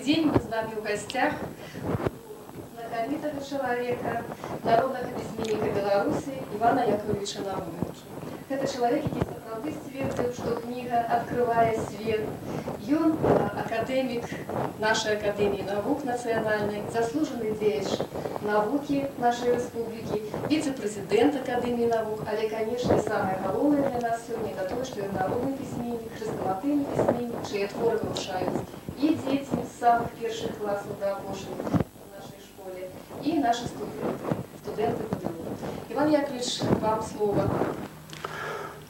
день мы с вами в гостях знакомитого человека, народного письменника Беларуси Ивана Яковлевича Науменки. Это человек, который сапраўды сцвердзіў, что книга открывает свет. Ён академик нашей Академии наук национальной, заслуженный деятель науки нашей республики, вице-президент Академии наук, але, конечно, самое главное для нас сегодня это то, что он народный письменник, хрестоматийный письменник, чьи творы выручают и дети с самых первых классов до опошних в нашей школе, и наши студенты ПДУ. Иван Яковлевич, вам слово.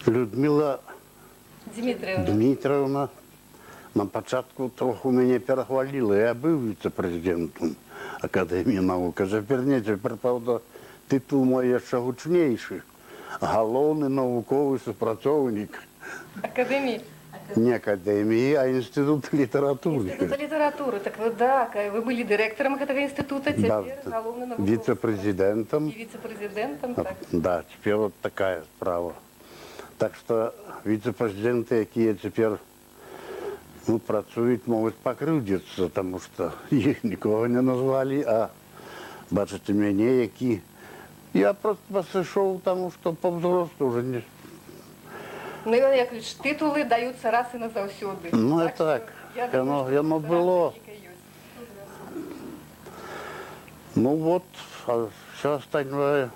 Людмила Дмитриевна. Дмитриевна на початку трохи мене перехвалила. Я був віце-президентом Академії наук. А тепер ні, тепер, правда, титул мій ще гучніший. Головний науковий супрацовник. Академии. Не академии, а Института литературы. Института литературы. Так вы, да, вы были директором этого института, теперь Да, головным науковым вице-президентом. и вице-президентом. Так. Да, теперь вот такая справа. Так что вице-президенты, які тепер працюють, можуть покрывдзіцца, тому що їх нікого не назвали, а бачите мене, які... Я просто посышел, тому что по-взрослому уже не... Ну, Иван Яковлевич, титулы даются раз и назавсёды. Ну, это так. Оно было. Ну вот, а все остальное...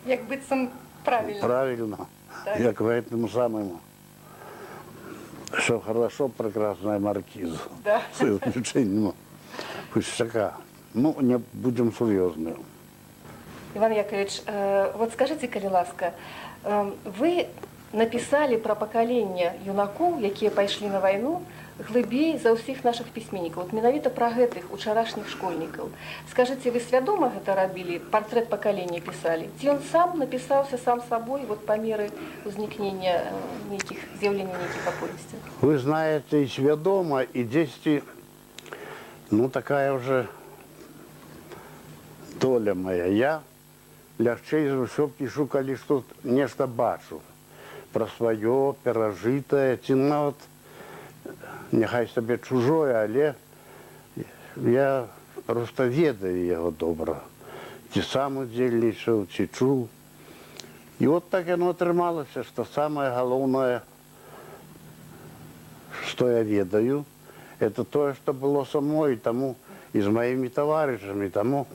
Як быццам правильно. Правильно. Так. Як в этому самому. Все хорошо, прекрасная маркиза. Да. С исключением пустяка. Ну, не будем серьезны. Иван Яковлевич, вот скажите, калі ласка, вы написали про пакаленне юнакоў, якія пайшлі на вайну, глыбей за ўсіх наших пісьменнікаў. Вот менавіта пра гэтых учарашніх школьнікаў. Скажите, вы свядома гэта рабілі, портрет пакалення пісалі? Ці ён сам напісаўся сам сабой, вот по меры ўзнікнення нейкіх, з'яўлення нейкіх аповесцяў? Вы знаете, и свядома, и действие, ну, такая уже доля моя. Я лягчэй за ўсё пишу, калі што нешта бачу. Про свое, перажитое, ці нават, няхай сабе чужое, але я просто ведаю яго добра. Ці сам удзельнічаў, ці чуў. І вот так яно атрымалася, што самае галоўнае, што я ведаю, это тое, што было со мной, таму і з маімі таварышамі, таму.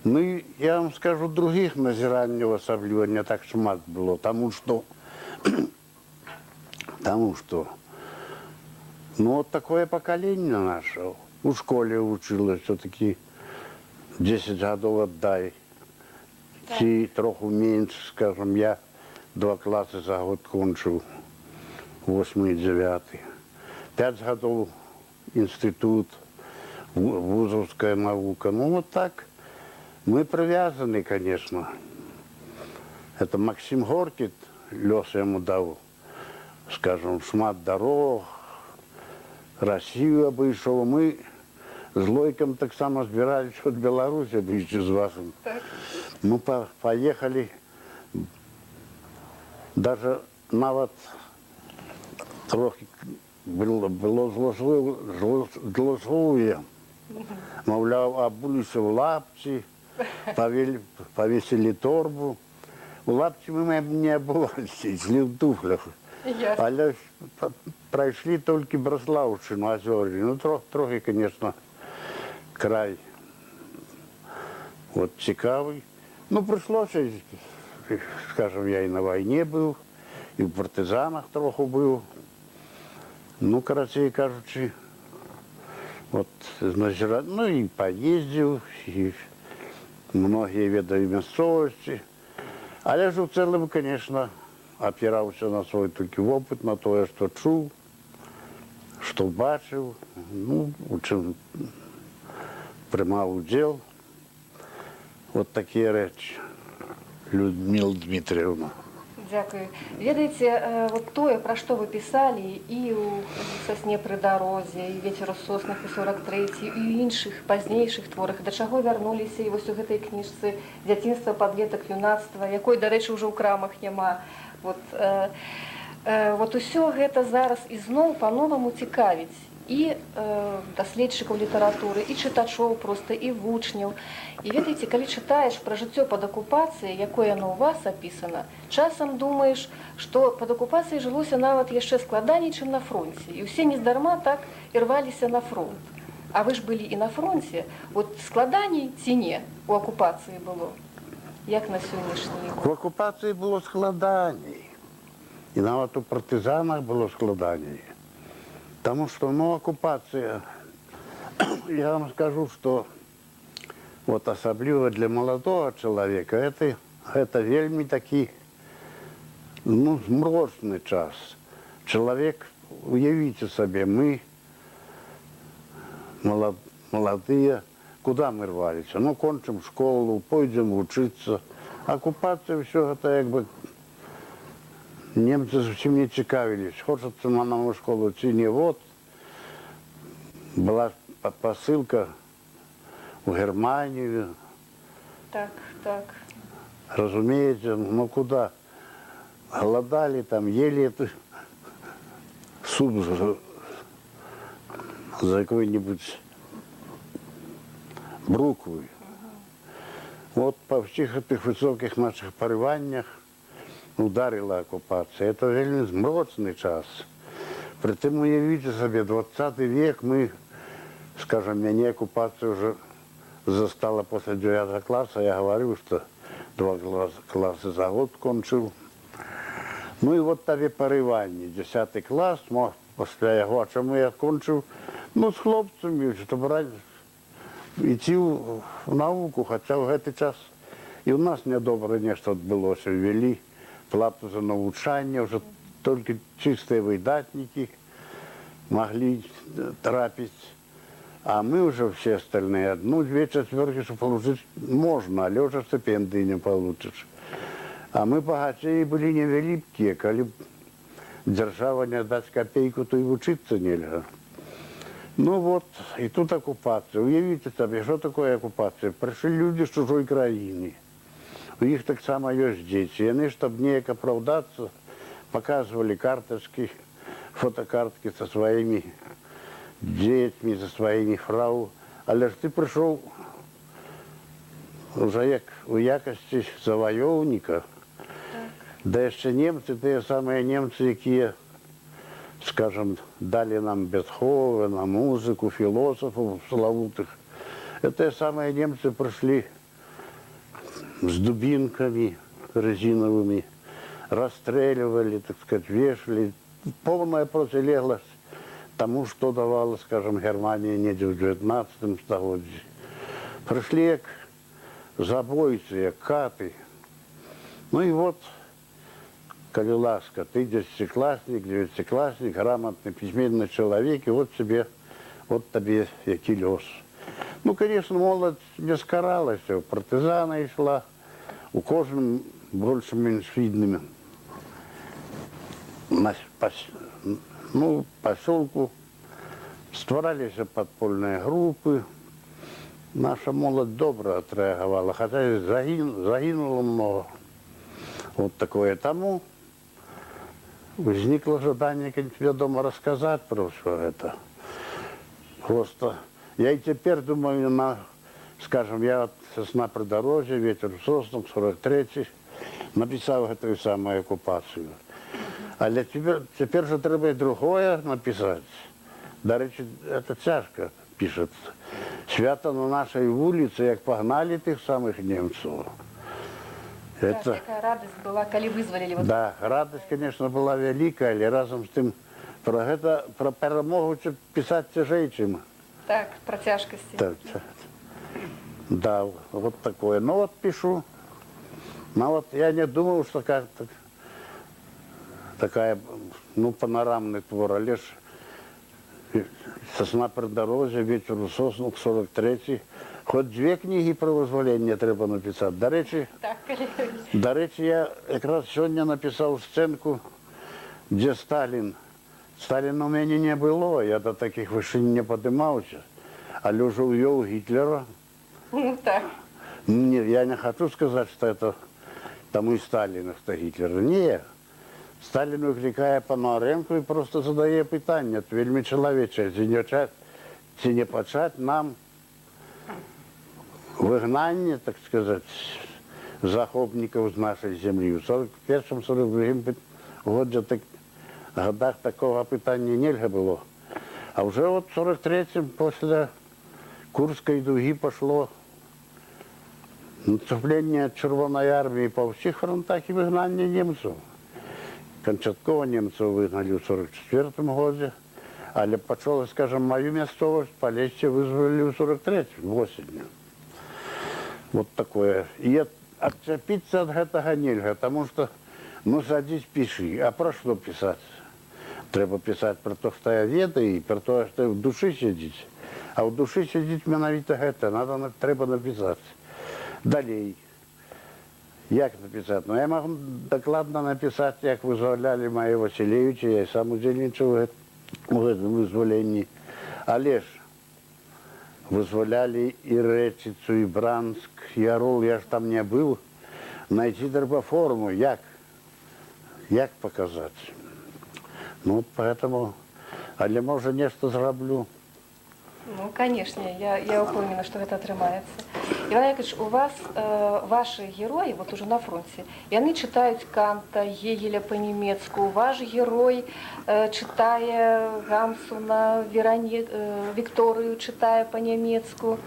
Ну і я вам скажу, других назіранняў асабліва не так шмат было, таму што ну, вот такое поколение наше у школе училось, все-таки 10 годов отдай. Ці троху меньше, скажем, я 2 класса за год кончил, 8 и 9. 5 годов институт, вузовская наука. Ну, вот так. Мы привязаны, конечно. Это Максим Горький, лёс ему дал, скажем, шмат дорог, Россию обышел. Мы с Лойком так само збирались от Беларуси, обычно с вашим. Мы поехали, даже нават трохи было злословие. Мовляв, обулися в лапці, повесили торбу. У лапці мы не обувалися, йшли в туфлях. Але пройшли тільки Браславщину, Озері. Ну, трохи, конечно, край вот цікавий. Ну, прийшлося, скажем, я і на війні був, і в партизанах трохи був. Ну, короче кажучи, вот, ну, і поїздив, і многие ведаю місцевості. Але ж у цілому, конечно, опирався на свой тільки опыт, на то, що чув, що бачив, ну, у чим приймав уділ. Вот такі речі. Людмила Дмитриевна. Дякую. Ведаеце, вот тое, пра што вы пісалі і ў «Сасне пры дарозе», і «Вецер у соснах», і 43, і ў іншых пазнейшых творах, да чаго вярнуліся і вось у гэтай кніжцы «Дзяцінства, падлетак, юнацтва», якой, дарэчы, ўжо ў крамах няма. Вот усё гэта зараз ізноў па-новаму цікавіць і даследчыкаў літаратуры, і чытачоў проста, і вучняў. І ведаеце, калі чытаеш пра жыццё пад акупацыяй, якое яно ў вас апісана, часам думаеш, што пад акупацыяй жылося нават яшчэ складаней, чым на фронце. І ўсе нездарма так і рваліся на фронт. А вы ж былі і на фронце. От складаней ці не у акупацыі было? Як на сённяшні В окупації було складаній. І навіть у партизанах було складаній. Тому що, ну, окупація, я вам скажу, що вот особливо для молодого человека, это вельми такий, ну, змрочний час. Человек, уявите себе, мы, молодые, куда мы рвались? Ну, кончим школу, пойдем учиться. Оккупация, все это как бы... Немцы зовсім не цікавились, хочеться на нову школу чи ні. Вот була посилка в Германію. Так, так. Разумеете, ну куда? Голодали там, ели это суп за какой-нибудь бруквой. Вот по всіх этих високих наших пориваннях ударила оккупація. Це вельми змрочний час. Притым, уявите себе, 20 век мы, скажем, меня оккупация уже застала после 9 класса. Я говорю, что 2 класса за год кончил. Ну и вот табе поривання. 10 клас, після його, а чому я кончив? Ну, з хлопцями, щоб йти в науку, хоча в цей час і у нас недобре нечто відбулося. Ввели плату за навчання, вже тільки чисті видатники могли трапить. А мы уже все остальные, 1-2 четверки, что получить можно, але уже стипендии не получишь. А мы богачей были невеликие, коли держава не даст копейку, то и учиться нельзя. Ну вот, и тут оккупация. Уявите себе, что такое оккупация? Пришли люди с чужой краины. У них так само есть дети. И они, чтобы не оправдаться, показывали карточки, фотокартки со своими детьми, со своими фрау. Але ж ти прийшов вже як у якості завойовника. Да ще німці, ті самі німці, які, скажем, дали нам Бетховена, музику, філософів славутих. Ті самі німці прийшли с дубинками резиновыми, расстреливали, так сказать, вешали. Полная противоположность тому, что давала, скажем, Германия не в 19 столетии. Пришли как забойцы, как каты. Ну и вот, коли ласка, ты 10-классник, 9-классник, грамотный, письменный человек, и вот тебе який лёс. Ну, конечно, молодь не скаралась, в партизана йшла, у кожному більш-менш видними. Ну, поселку створалися подпольные группы. Наша молодь добро отреагировала, хотя и загинуло много. Вот такое. Тому возникло желание, конечно, дома рассказать про все это. Просто я и теперь думаю, скажем, я от «Сосна придорожья», «Ветер в соснах», 43-й, написал эту самую оккупацию. Але тепер же треба і другое написати. До речі, це тяжко пишеться. Свято на нашій вулиці, як погнали тих самих німців. Так, яка радість була, коли визволили? Да, радість, звісно, була велика, але разом з тим про перемогу писати тяжче. Так, про тяжкості. Так. Да, вот такое. Ну вот пишу. Ну вот я не думал, что как-то такая, ну, панорамный твор, а лишь «Сосна придорожья», «Ветер у соснах», 43-й. Хоть 2 книги про визволення треба написати. До речі, я якраз сьогодні написав сценку, де Сталін. Сталіна у мене не було, я до таких вишень не підіймався. Але вже увел Гитлера. Так. Я не хочу сказать, что это тому и Сталина, что Гитлера. Нет. Сталін викликає Пономаренко і просто задає питання, вельми чоловіче, чи не почати нам вигнання, так сказати, захопників з нашої землі. У 41-42 годах такого питання нельзя було. А вже от в 43-м після Курської дуги пішло наступлення Червоної армії по всіх фронтах і вигнання німців. Кончатково німців вигнали у 44-му році, але почали, скажімо, мою місцевість Полесье визволили у 43-му, осінню. Вот такое. И отцепиться от этого нельзя, потому что, ну, садись, пиши. А про что писать? Треба писать про то, что я ведаю, и про то, что в душі сидить. А в душі сидить менавіта гэта, треба написать. Далее. Як написать? Ну, я могу докладно написать, як визволяли Майя Василевича, я сам удзельничав у гэтым визволенні. Але ж, вызволяли и Речицу, и Бранск, и Орел, я ж там не был. Найти треба форму, як показать. Ну, поэтому, але може нечто зроблю. Ну, конечно, я упевнена, что это атрымаецца. Іван Яковлевич, у вас ваши герои, вот уже на фронте, яны читают Канта, Гегеля по-немецку. Ваш герой читае Гамсуна, Викторию читая по-немецку.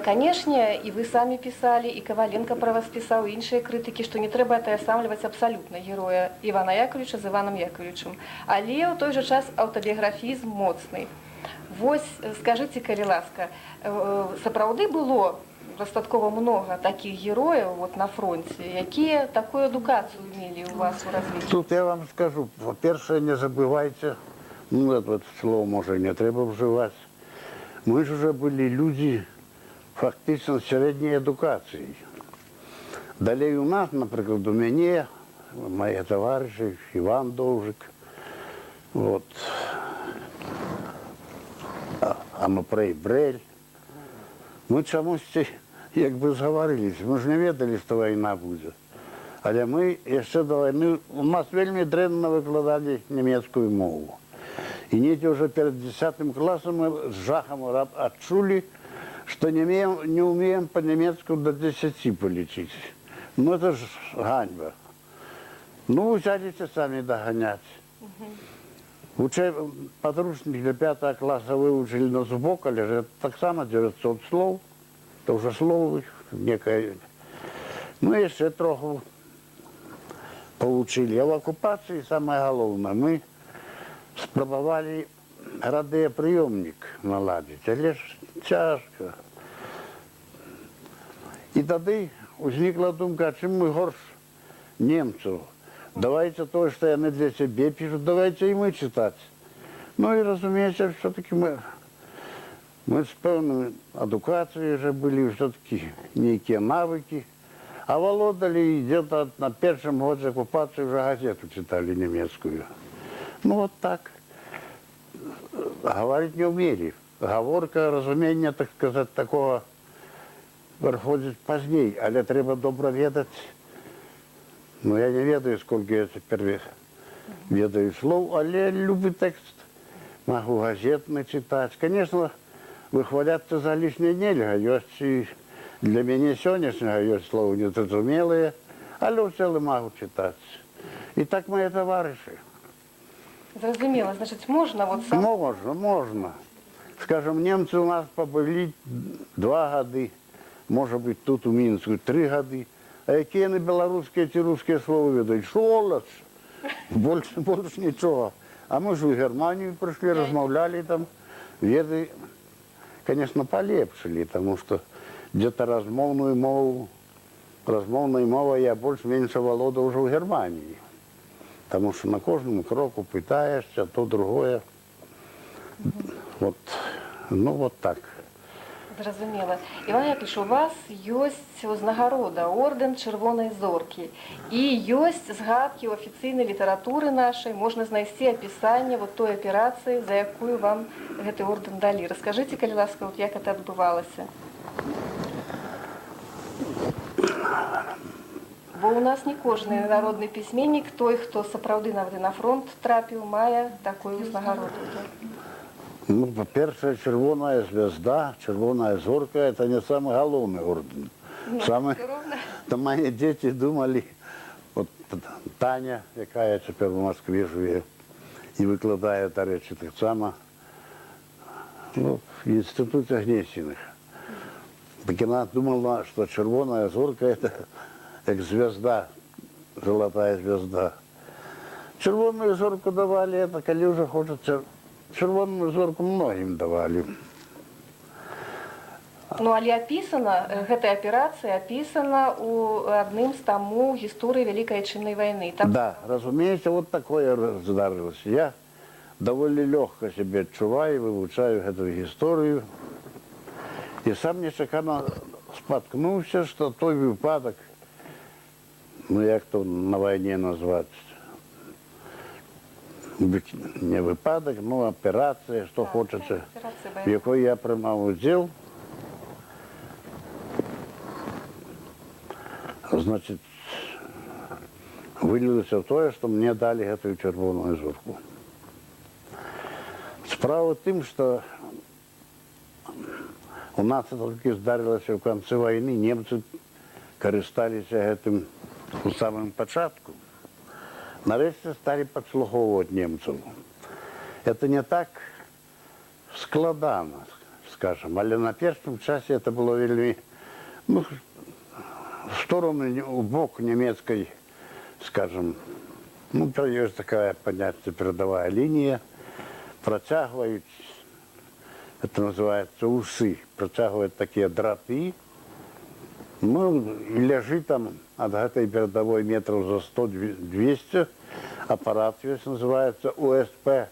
Конечно, и вы сами писали, и Коваленко про вас писал, и іншыя критики, что не трэба атаясамліваць абсолютно героя Ивана Яковлевича з Иваном Яковлевичем. Але ў той же час аўтабіяграфізм моцны. Вось, скажите, калі ласка, сапраўды было дастаткова много таких героев вот на фронте, якія такую адукацию имели у вас у развитии? Тут я вам скажу, по-перше, не забывайте, ну, это слово може не треба вживать. Мы же уже были люди фактично средней эдукации. Далее у нас, например, у меня, мои товарищи, Иван Довжик, вот, Амапрей Брель. Ми чомусь, якби зговорились, ми ж не ведали, що війна буде. Але ми ще до війни, у нас вельми древно викладали німецьку мову. І ніті вже перед 10 класом ми з жахом відчули, що не вміємо по-німецьку до 10 полічити. Ну це ж ганьба. Ну, взялися самі доганяти. Подручник для 5 класса выучили на зубок, але же так само 900 слов. Это уже слово некое. Ну, еще троху получили. А в оккупации, самое главное, мы спробовали радиоприемник наладить. Але ж тяжко. И тоді возникла думка, а чим ми горш немців? Давайте то, что они для себя пишут, давайте и мы читать. Ну и, разумеется, все-таки мы с певной адукацией уже были, все-таки некие навыки. А володали где-то на первом году оккупации уже газету читали немецкую. Ну вот так. Говорить не умели. Говорка, разумение, так сказать, такого приходит позднее. Але треба добро ведать. Ну, я не ведаю, сколько я теперь ведаю слов, але любый текст. Могу газетный читать. Конечно, выхваляться за лишнее нельзя. Есть и для меня сегодняшнего есть слова незразумелые, але в целом могу читать. И так мои товарищи. Зрозуміло, значить, можна вот сам... Можно. Скажем, немцы у нас побыли 2 года, может быть, тут у Минску 3 года. А які на белорусские, ці русские слова ведають? Шолоч. Больше ничего. А мы же в Германию пришли, размовляли там. Веды, конечно, полепшили, потому что где-то размовную мову я больше-меньше володал уже в Германии. Потому что на каждом кроку пытаешься, то другое. Вот, ну вот так. Зрозуміло. Іван Яковлевич, у вас ёсць узнагарода, орден Чырвонай зоркі. І ёсць згадкі ў афіцыйнай літаратуры нашай, можна знайсці апісанне вот той аперацыі, за якую вам гэты орден далі. Раскажыце, калі ласка, вот як это адбывалася. Бо у нас не кожны народны пісьменнік, той, хто сапраўды нават на фронт трапіў, мае такую ўзнагароду. Ну, по-перше, червоная звезда, червоная зорка – это не самый головный орден. Там мои дети думали, вот Таня, яка теперь в Москве живет, и выкладывает речи так само, ну, в институте Гнесиных. Так она думала, что червоная зорка – это как звезда, золотая звезда. Червоную зорку давали, это коли уже хочется. Червоную зорку многим давали. Ну, але апісана, гэтая аперацыя апісана ў адным з таму гісторыі Вялікай Адчыннай вайны. Там... Да, разумеется, вот такое здарылось. Я довольно легко себе отчуваю, вывучаю эту историю. И сам нечакано споткнулся, что той выпадок, ну як то на войне назвать, не выпадок, но операция, что хочется, в якой я приймав уділ. Значит, вылилося в то, что мне дали эту червоную зорку. Справа в тем, что у нас это таки здарилося в конце войны, немцы користались этим у самом початку. Нарешті стали подслуховувати немців. Это не так складано, скажем, але на першому часі это было вельми, ну, в сторону, в бок немецкой, скажем, ну, есть такая понятие передовая линия, протягивают, это называется усы, протягивают такие дроты, ну, и лежит там от этой передовой метров за 100-200, аппарат весь называется УСП,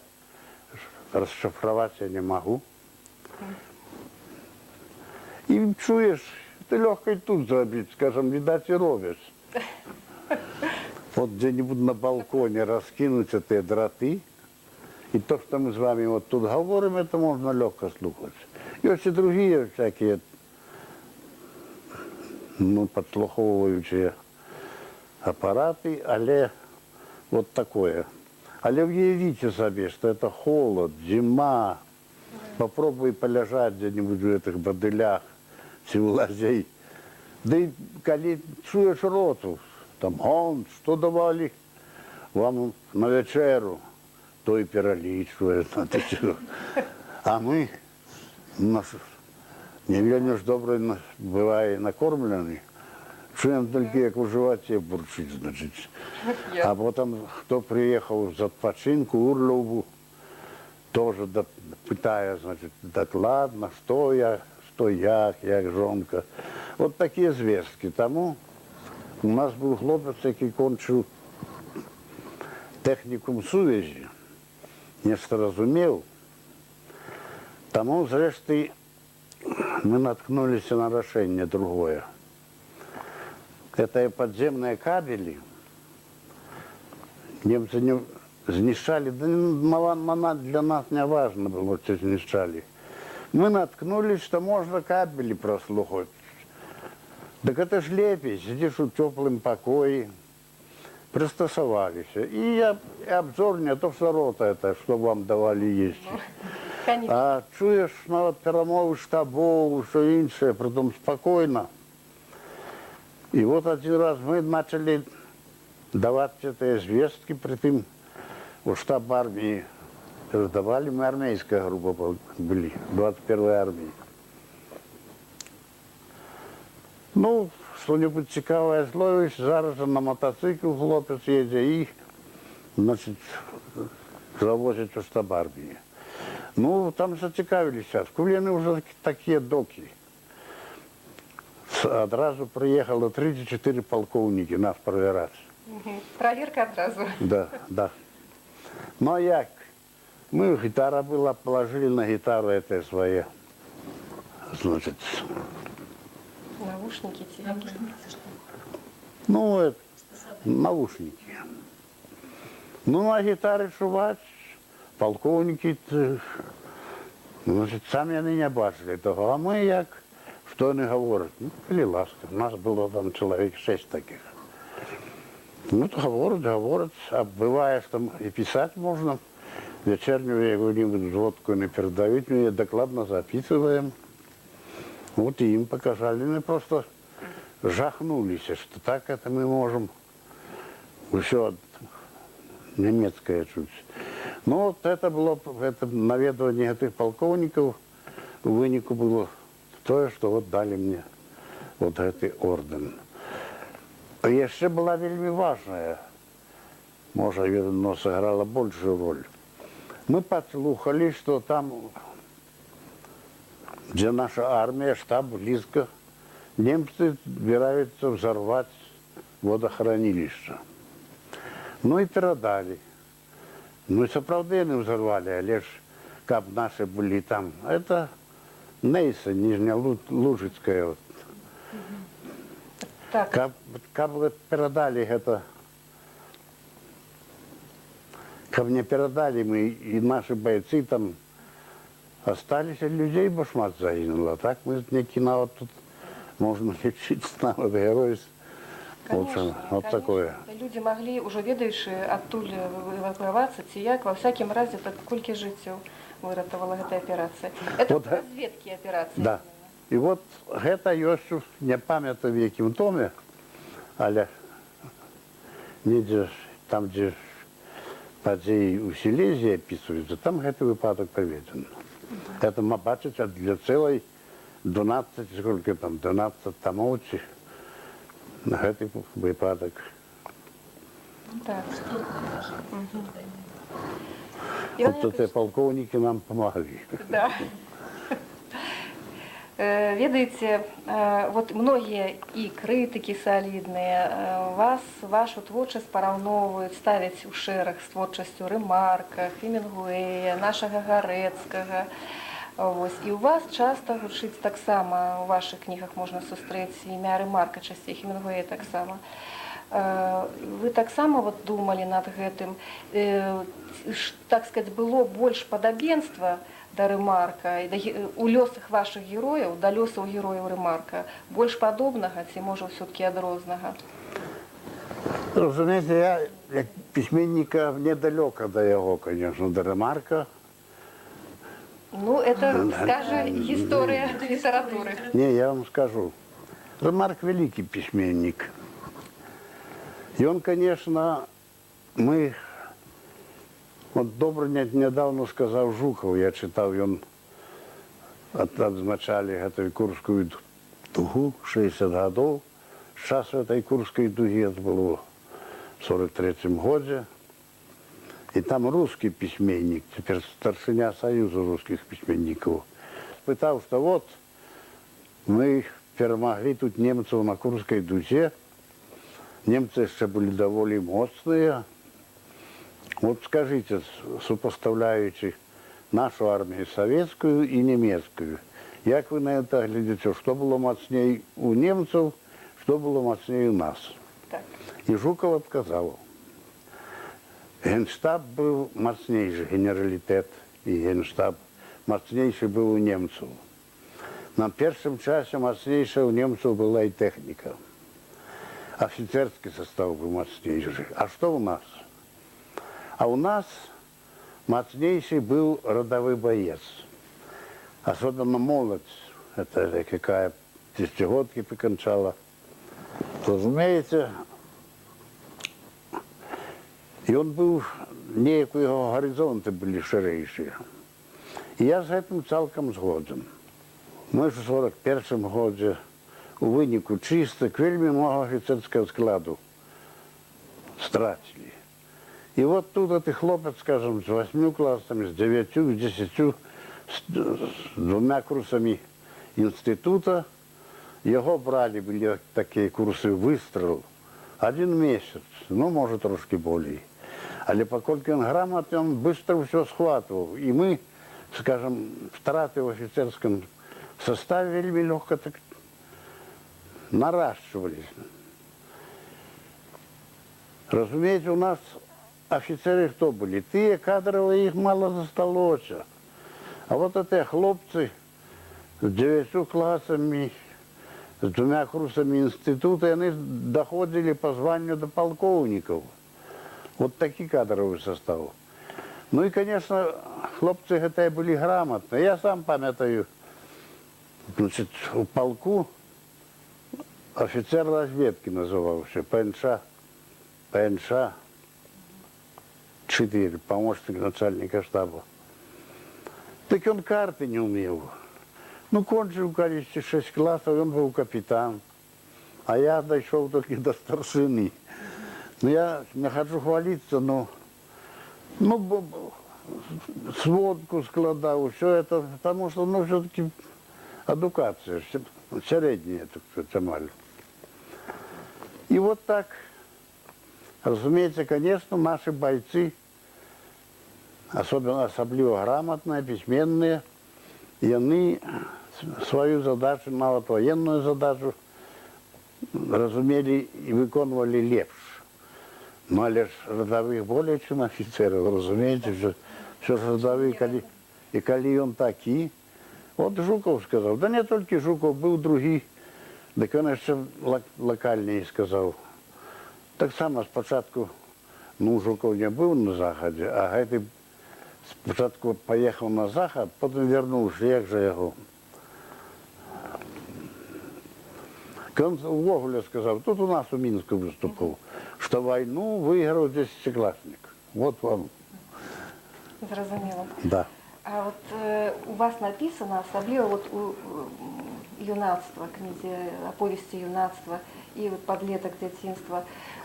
расшифровать я не могу. И чуешь, ты легко и тут забить, скажем, видать и робишь. Вот где-нибудь на балконе раскинуть эти дроты, и то, что мы с вами вот тут говорим, это можно легко слухать. Есть и другие всякие, ну, подслуховуючие аппараты, але вот такое. Але уявите себе, что это холод, зима. Попробуй полежать где-нибудь в этих бодылях, лазей. Да и коли чуешь роту, там, он, что давали вам на вечеру, то и паралич, а мы, наш, не вельми ж добре быває накормлений, чуємо тільки, як у животі бурчить, значить. А потом, кто приехал с отпочинку, Урлову, тоже питає, значит, докладно, что я, что як жонка. Вот такие звестки. Тому у нас був хлопець, який кончив технікум сувязі, не зрозумів. Тому, зрештою, мы наткнулись на решение другое. Это подземные кабели. Немцы не знищали, да для нас не важно было, что знищали. Мы наткнулись, что можно кабели прослухать. Так это ж лепей, сидишь в теплом покое, пристосовались. И обзор не то, что рота это, что вам давали есть. А чуєш навіть перемови штабов, що інше, притом спокійно. І от один раз ми почали давати ці звістки, притом у штаб армії передавали, ми армійська група були, 21-й армії. Ну, що-небудь цікаве зловиш, зараз на мотоцикл хлопець їде і, значить, завозять у штаб армії. Ну, там зацікавилися. Куліни вже такі доки. Одразу приїхало 34 полковники нас перевіряти. Проверка одразу. Да, да. Ну, а як? Ми, гітара була, положили на гітару це своє, значить. Наушники те. Ну, это, наушники. Ну, на гітарі чувати. Полковники, значить, самі вони не бачили того, а ми як, що вони говорять, ну, коли ласка, у нас було там чоловік 6 таких. Ну, говорят, а бывает, что и писать можно. Вечернюю какую-нибудь водку не передают, мы докладно записываем. Вот и им показали, мы просто жахнулись, что так это мы можем. Все немецкое чуть. Но вот это было, это наведывание этих полковников, у вынику было то, что вот дали мне вот этот орден. А еще была вельми важная, может, но сыграла большую роль. Мы подслухали, что там, где наша армия, штаб близко, немцы собираются взорвать водохранилище. Ну и передали. Ну и сапраўды не взорвали, але ж, как наши были там. Это Нейса, Нижнелужицкая. Вот. Так. Как бы передали это, как мне передали мы, и наши бойцы там остались, и людей башмат загинуло. Так мы не кино вот тут можно лечить навык героев. Конечно, Вот конечно. такое. Люди могли, уже ведаючи, адтуль эвакуироваться, ці як, во всякім разі, так колькі жыццёў выратавала гэтая аперацыя. Это Вот, разведкі аперацыі. Да. И вот это ёсць, не памятаю в якім томе, але недзе там, где падзеі у Сілезіі описываются, там гэты выпадок приведен. Это мы бачыць для целой 12, сколько там, 12 томов на гэты выпадок. Так. Вот эти полковники нам помогли. Да. Ведаеце, вот многія і крытыкі салідныя вас, вашу творчасць параўноўваюць, ставяць у шэраг з творчасцю Рэмарка, Хемінгуэя, нашага Гарэцкага. Вось. І у вас часта гучыць таксама, у вашых кнігах можна сустрэць імя Рэмарка часцей, Хемінгуэя таксама. Вы таксама вот думалі над гэтым, так сказаць, было больш падабенства да Рэмарка, у лёсах вашых герояў, да лёсаў герояў Рэмарка, больш падобнага ці, можа, ўсё-такі адрознага? Разумеете, я як письменника недалёка до его, конечно, до Рэмарка. Ну, это, скажа, гісторыя літаратуры. Не, я вам скажу. Рэмарк великий письменник. И он, конечно, мы... Вот добро недавно сказал Жуков, я читал, он отзначали эту Курскую дугу, 60 годов. Сейчас этой Курской дуги, это было в 43-м году. И там русский письменник, теперь старшиня Союза русских письменников, пытал, что вот мы перемогли тут немцев на Курской дуге. Немцы еще были довольно мощные. Вот скажите, сопоставляючи нашу армию советскую и немецкую, как вы на это глядите, что было мощнее у немцев, что было мощнее у нас? Так. И Жуков отказал. Генштаб был мощнейший, генералитет и генштаб мощнейший был у немцев. На первом часе мощнейшая у немцев была и техника. Офицерский состав был мощнейший. А что у нас? А у нас мощнейший был родовой боец. Особенно молодь. Это какая десятигодки покончала. Разумеется, и он был, некие его горизонты были ширейшие. И я с этим целком згоден. Мы в 41-м году у вынику чисток вельми много офицерского складу стратили. И вот тут этот хлопец, скажем, с 8 классами, с 9, с 10, с 2 курсами института, его брали, были такие курсы выстрел, 1 месяц, ну, может, трошки более. Але поскольку он грамотный, он быстро все схватывал. И мы, скажем, втраты в офицерском составе вельми легко так наращивались. Разумеется, у нас офицеры кто были? Те кадровые, их мало засталось. А вот эти хлопцы с 9 классами, з двома курсами інституту, і вони доходили по званню до полковників. Вот такий кадровий состав. Ну і, звісно, хлопці гэтай були грамотні. Я сам пам'ятаю, значить, у полку офіцер розвідки називався, ПНШ 4, помощник начальника штаба. Так он карты не умел. Ну, кончил, кажется, 6 классов, он был капитан. А я дошел только до старшины. Ну, я не хочу хвалиться, но сводку складал, все это, потому что, ну, все-таки эдукация, средняя, так сказать, амаль. И вот так, разумеется, конечно, наши бойцы, особливо грамотные, письменные, и они свою задачу, навіть воєнну задачу, розуміли і виконували лепше. Ну, але ж рядових більше, ніж офіцерів, розумієте, що ж рядові, і коли він такий. От Жуков сказав, да не тільки Жуков, був другий, так він ще локальний сказав. Так само спочатку, ну, Жуков не був на Заході, а Гайти спочатку поїхав на Захід, потім вернувся, як же його. Він ввогуле сказав, тут у нас у Мінську виступав, що війну виграв 10-класник. От вам. Зрозуміло. Да. А от у вас написано, особливо от у юнацтва, книзі «Оповісті юнацтва» і «Падлеток дзяцінства»,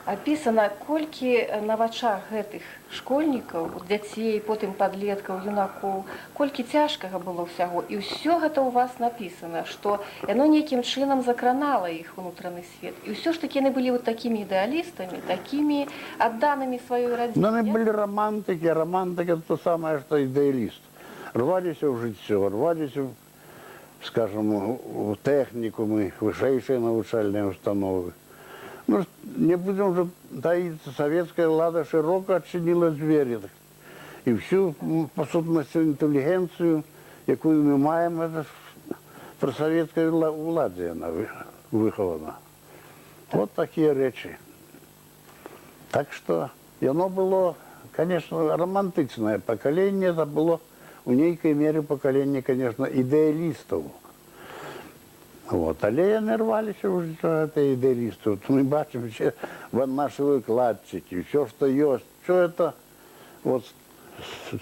описано, колькі на вачах гэтых школьнікаў, дзяцей, потым падлеткаў, юнакоў, колькі цяжкага было ўсяго. І ўсё гэта у вас написано, што яно нейкім чынам закранала іх унутраны свет. І ўсё ж такі яны былі вот такімі ідэалістамі, такімі адданымі сваёй радзіне. Но они были романтики, а романтика это то самое, что идеалист. Рвались в життя, рвались, скажем, в технікуми, вищі навчальні установи. Ну, не будем же таиться, советская влада широко отчинила двери. И всю, по сутности, интеллигенцию, якую мы маем, это при советской владе она выхована. Вот такие речи. Так что, и оно было, конечно, романтичное поколение, это было в некой мере поколение, конечно, идеалистов. Вот. Але яны рваліся ўжо, это ідэалісты. Вот мы бачым, все наши выкладчики, все, что есть, все это вот с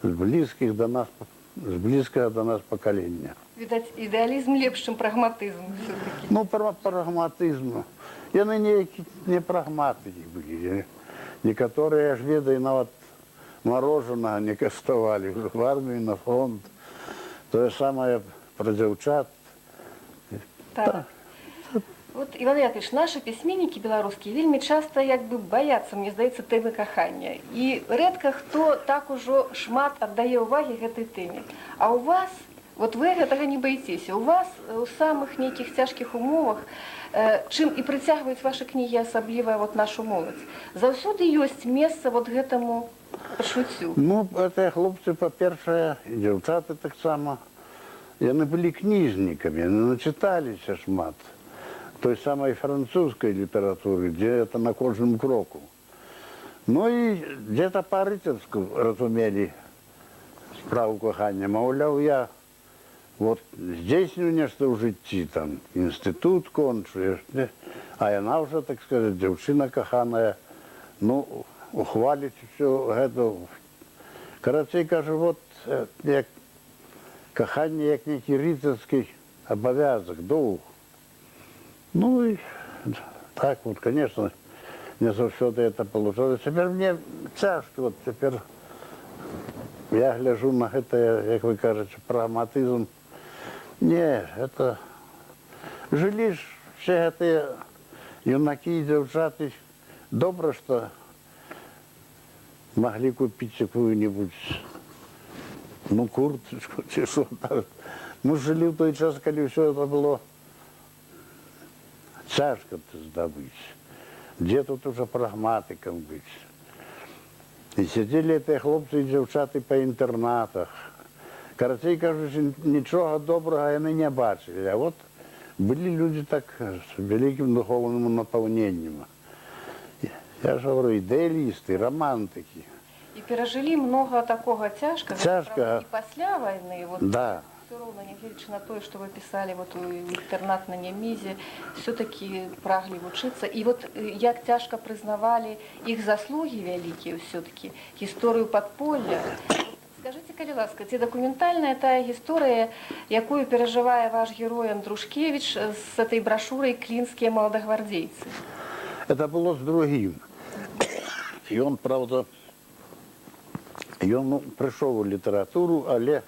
близких до нас, с близкого до нас поколения. Відаць, ідэалізм лепш, чым прагматызм все-таки. Ну, прагматызм. Яны не прагматики были. Некоторые, аж ведаю, нават мороженого не каштовали в армии, на фронт. То же самое про дзяўчат. Так. От, Іван Яковлевич, наші письменники белорусские вельми часто як бы боятся, мне здаецца, тэмы кахання. І рэдка хто так ужо шмат аддае ўвагі гэтай тэме. А у вас, вот вы гэтага не баіцеся, у вас у самых нейкіх цяжкіх умовах, чым і прыцягваюць ваши кнігі, асабліва вот нашу моладзь, заўсёды ёсць месца вот гэтаму пачуццю. Ну, это хлопцы, па-першае, і дзяўчаты таксама. Яны былі книжниками, яны начиталіся шмат той самой французской литературы, где это на кожным кроку. Ну и где-то по-рыцарску разумели справу кохання. Маўляў, я вот здзейсню нешта ў жыцці, там, інстытут кончу, а яна ўжо, так сказать, дзяўчына каханая, ну, ухваліць усё гэта. Карацей, кажу, вот, як каханне як нейкі рыцарскі абавязак, доўг. Ну и так вот, конечно, не заўсёды это получалось. Теперь мне цяжко, вот теперь я гляжу на гэта, як вы кажаце, прагматызм. Не, это жылі ж все гэтыя юнакі і дзяўчаты. Добра, что могли купить какую-нибудь, ну, курточку, ці що так. Мы жили в той час, коли все это было тяжко здобыть. Где тут уже прагматиком быть? И сидели эти хлопцы и девчаты по интернатах. Карацей, кажучи, нічого доброго вони не бачили. А от были люди так с великим духовным наполнением. Я же говорю, идеалисты, романтики. І перажылі многа такога цяжкага Цяжкага. і пасля вайны вот Да. все роўна нягледзячы на тое што вы пісалі вот у інтэрнат на Нямізе все-таки праглі вучыцца і вот як цяжка прызнавалі іх заслугі вялікія ўсё-таки гісторыю падполля. Скажыце, калі ласка, ці дакументальная тая гісторыя, якую перажывае ваш герой Андрушкевич з этой брашурай «Клінскія маладагвардзейцы»? Это было с другим. И он, правда, ён пришел в литературу, але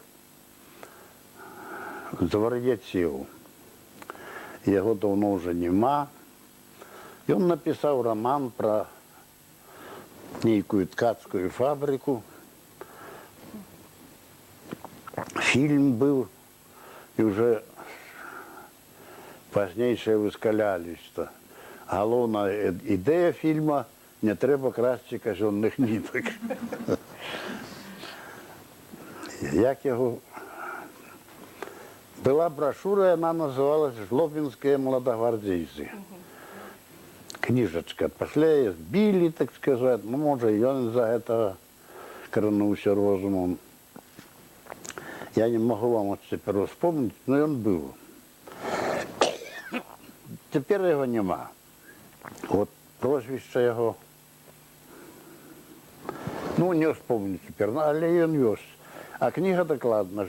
завар'яцеў. Яго давно уже нема. И он написал роман про некую ткацкую фабрику. Фильм был, и уже позднейшее выскалялись, что головная идея фильма «Не треба красти казенных ниток». Як його... Была брошюра, она называлась «Жлобинские молодогвардейцы». Книжечка. После сбили, так сказать, ну, может, и он из-за этого крануся розумом. Я не могу вам вот теперь вспомнить, но он был. Теперь его нема. Вот прозвище его, ну, не вспомню теперь, але он есть. А книга докладна.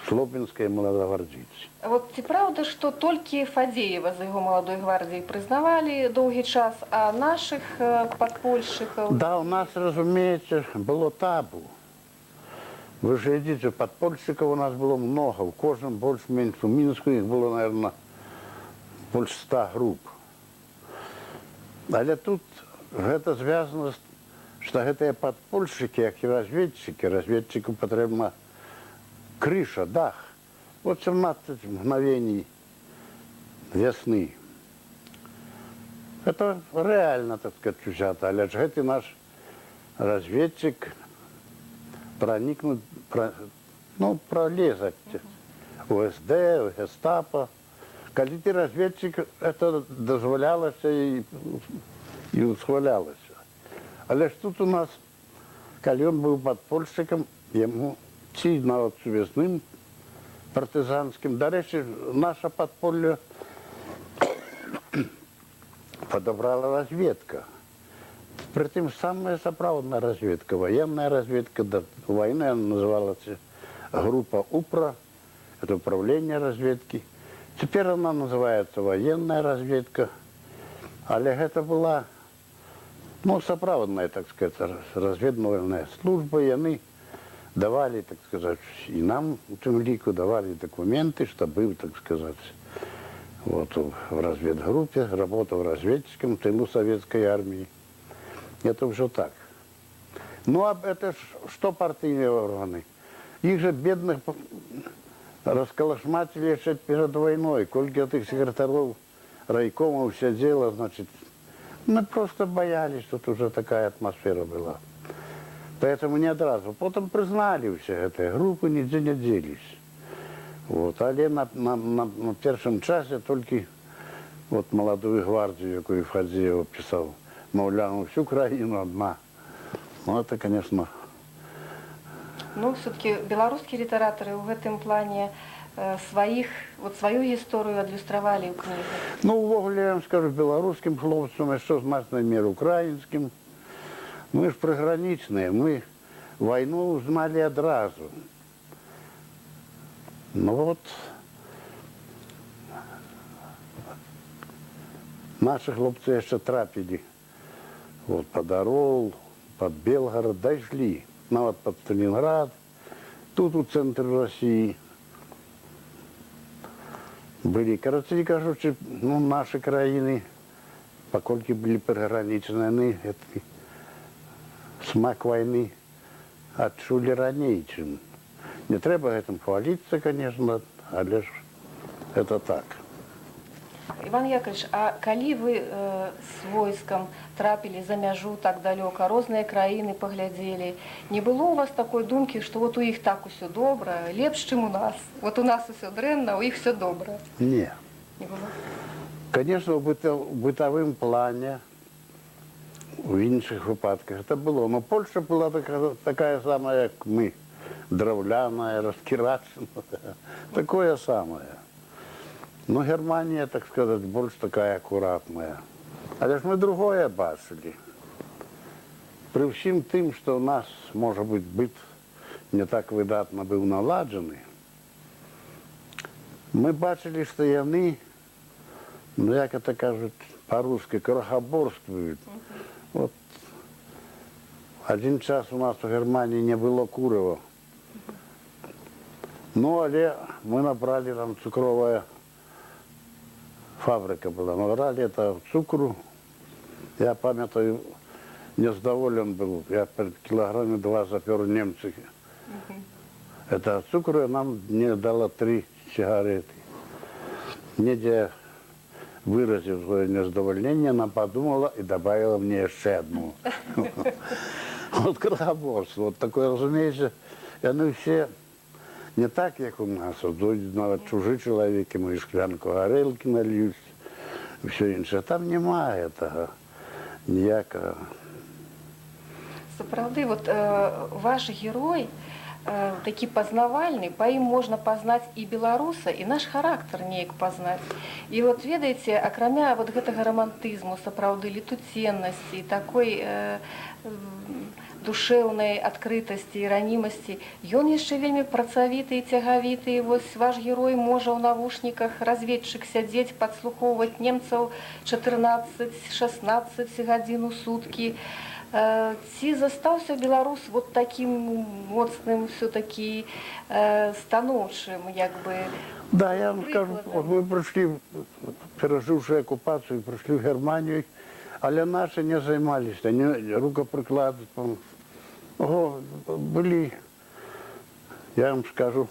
Жлобинские молодогвардейцы. Вот ці праўда, што толькі Фадзеева з яго маладой гвардіі прызнавалі доўгі час, а нашых падпольшчыкаў... Да, у нас, разумеется, было табу. Вы же видите, подпольщиков у нас было много, в каждом больше-меньше. В Минске их было, наверное, больше 100 групп. Але тут это связано, что это подпольщики, как и разведчики. Разведчику потребна крыша, дах. Вот 17 мгновений весны. Это реально, так сказать, чужата. Але ж это наш разведчик проникнуть, пролезать в СД, в гестапо. Коли ты разведчик, это дозволялось и усвалялось. Але ж тут у нас, коли он был подпольщиком, ему ці нават сувязным партизанским. До речі, наша подполье подобрала разведка. Притым самая сапраўдная разведка, военная разведка. До войны она называлась группа УПРА, это управление разведки. Теперь она называется военная разведка. Але это была, ну, сапраўдная, так сказать, разведывательная служба, и они давали, так сказать, и нам, у тем лику, давали документы, что был, так сказать, вот в разведгруппе, работал разведчиком в тылу советской армии. Это уже так. Ну, а это что партийные органы? Их же бедных расколошматили еще перед войной. Сколько этих секретарей райкомов сидело, значит, мы просто боялись, что тут уже такая атмосфера была. Поэтому не одразу. Потом признали все эти группы, нигде не делись. Вот. Але на первом часе только вот молодую гвардию, якую Фадзеев писал, мовляв, всю країну одна. Ну, это, конечно... Ну, все-таки белорусские литераторы в этом плане свою историю адлюстровали в книгах. Ну, увогуле, я вам скажу, белорусским хлопцам, а что значной мер украинским. Мы ж приграничные, мы войну узнали одразу. Ну вот, наши хлопцы еще трапили. Вот под Орол, под Белгород, дошли. Ну вот под Сталинград, тут у центре России. Были, короче, кажучи, ну, наши краины, покольки были приграничные, они смак войны отчули ранее, чем... Не треба этим хвалиться, конечно, але ж это так. Іван Яковлевич, а калі вы з войскам трапілі за мяжу так далёка, розныя краіны паглядзелі, не было у вас такой думкі, што вот у іх так усё добра, лепш, чым у нас? Вот у нас усё дрэнна, у іх все добра. Не. Не было? Конечно, в бытовым плане, в інших випадках это было. Но Польша была такая самая, как мы, древляная, раскираченная, такое самое. Но Германия, так сказать, больше такая аккуратная. Але ж мы другое бачили. При всім тим, що у нас, може бути, быт не так видатно був наладжений, ми бачили, що вони, ну як це кажуть по-русски, крохоборствують. От один час у нас у Германії не було курива. Ну, але ми набрали там цукровая фабрика была. Набрали это цукру. Я памятаю, незадоволен был. Я per килограмме 2 запер немцы. Это цукру нам не дало 3 сигареты. Недя, выразив свое незадоволение, она подумала и добавила мне еще одну. Вот крохоборство. Вот такое, разумеется, и они все не так, как у нас. Дойдуть навіть чужі чоловіки, мої шклянку горілки нальють, все інше. Там немає того ніякого. Сапраўды, вот ваш герой такі пазнавальны, па ім можна пазнаць і беларуса, і наш характар неяк пазнаць. І вот ведаеце, акрамя вот гэтага рамантызму, сапраўды летуценнасці, такой душэўнай адкрытасці і ранімасці, ён яшчэ вельмі працавіты і цягавіты. І вось ваш герой можа ў навушніках, разведчык, сядзець, падслухоўваць немцаў 14-16 гадзін у суткі. Ці застаўся беларус вот таким моцным, все-таки станоўчым, як бы? Да, я вам скажу, вот мы пришли, переживши оккупацию, пришли в Германию, але наши не займались, они рукоприкладством. Были, я вам скажу,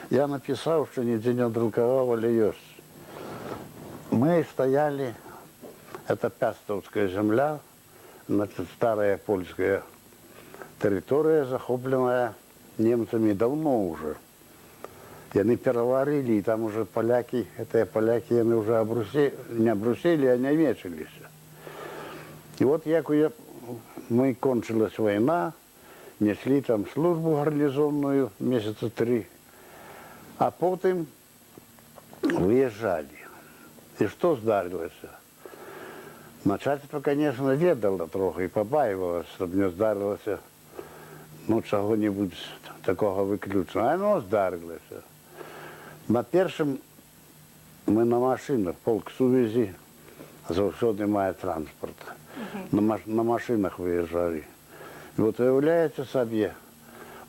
я написал, что нигде не друковал, але есть. Мы стояли, это Пястовская земля, значит, старая польская территория, захопленная немцами давно уже. И они переварили, и там уже поляки, это поляки, они уже не обрусили, а не вечились. И вот як мы кончилась война, несли там службу гарнизонную месяца 3, а потом выезжали. И что здарилось? Начальство, конечно, ведало трохи і побаивалось, щоб не здарилося, ну, чого-небудь такого виключного. А воно здарилося. На першому ми на машинах, полк сувязі, завжди немає транспорту. На машинах виїжджали. І от виявляється собі,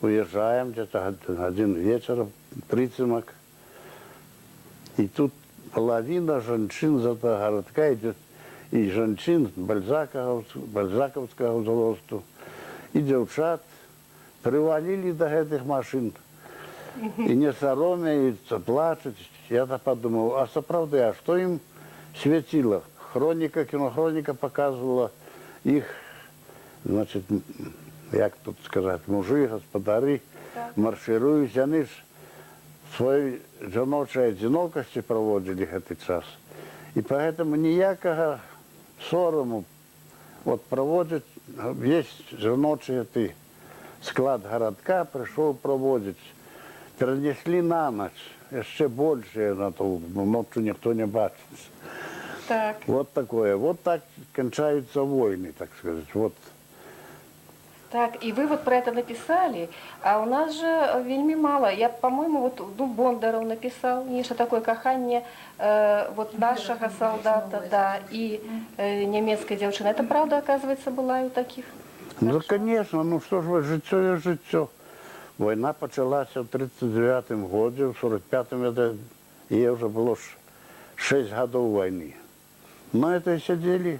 уїжджаємо, где-то один вечір, прицемок, і тут половина женщин з этого городка йде, і жінчин бальзаковського зросту, і дівчат привалили до этих машин. І не соромяться, плачуть. Я так подумав, а справді, а що їм світило? Хроніка, кінохроніка показувала їх, значить, як тут сказати, мужі, господарі марширують. Вони ж своєї жіночої одинокості проводили цей час. І поэтому ніякого сорому от проводить весь жіночий склад городка, прийшов проводити. Перенесли на ночь, еще больше на то, ночью никто не бачится. Так. Вот такое. Вот так кончаются войны, так сказать. Вот. Так, и вы вот про это написали, а у нас же вельми мало. Я, по-моему, вот Бондаров написал, нечто такое каханье вот нашего солдата, да, и немецкая девчина. Это правда, оказывается, была и у таких? Ну, конечно, ну что ж вы, житье есть житье. Война почалась в 1939 году, в 1945 это ей уже было 6 годов войны. Но это и сидели.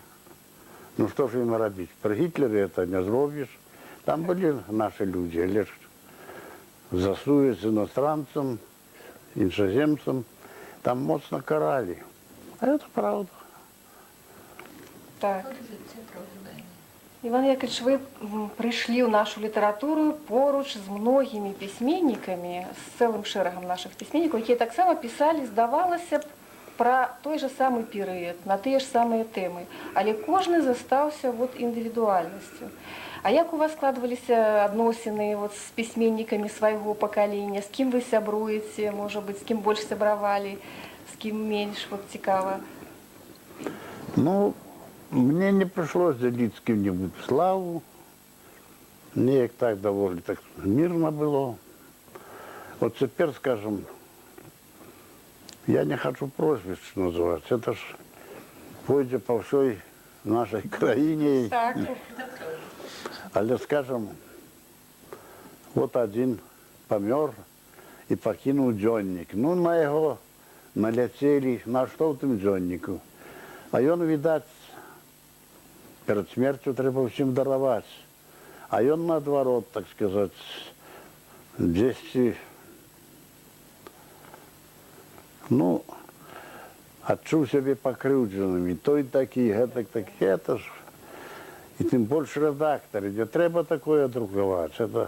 Ну что же им робить? При Гитлере это не зробишь. Там были наши люди, лишь за совесть иностранцам, иноземцам. Там моцно карали. Это правда. Так. Іван Яковлевич, ви прийшли у нашу літературу поруч з многімі письменниками, з цілим шерагом наших письменників, які так само писали, здавалося б, про той же самий період, на ті ж самі теми. Але кожен зостався індивідуальністю. А як у вас складывалися відносини з письменниками свого покоління? З ким ви сябруєте, може бути, з ким більше сябравали, з ким менш, цікаво? Ну, мне не пришлось делить с кем-нибудь славу. Мне як так довольно так мирно было. Вот теперь, скажем, я не хочу прозвищ называть. Это ж пойдет по всей нашей краине. Так. Але, скажем, вот один помер и покинул дзённик. Ну, на его налетели, на что в тем дзённику. А он, видать, перед смертью треба всем даровать. А он наоборот, так сказать, десь, ну, отчув себе покрывдженными. Той такі, гетак такі, это ж. І тим більше редактори, не треба такое друкувати. Це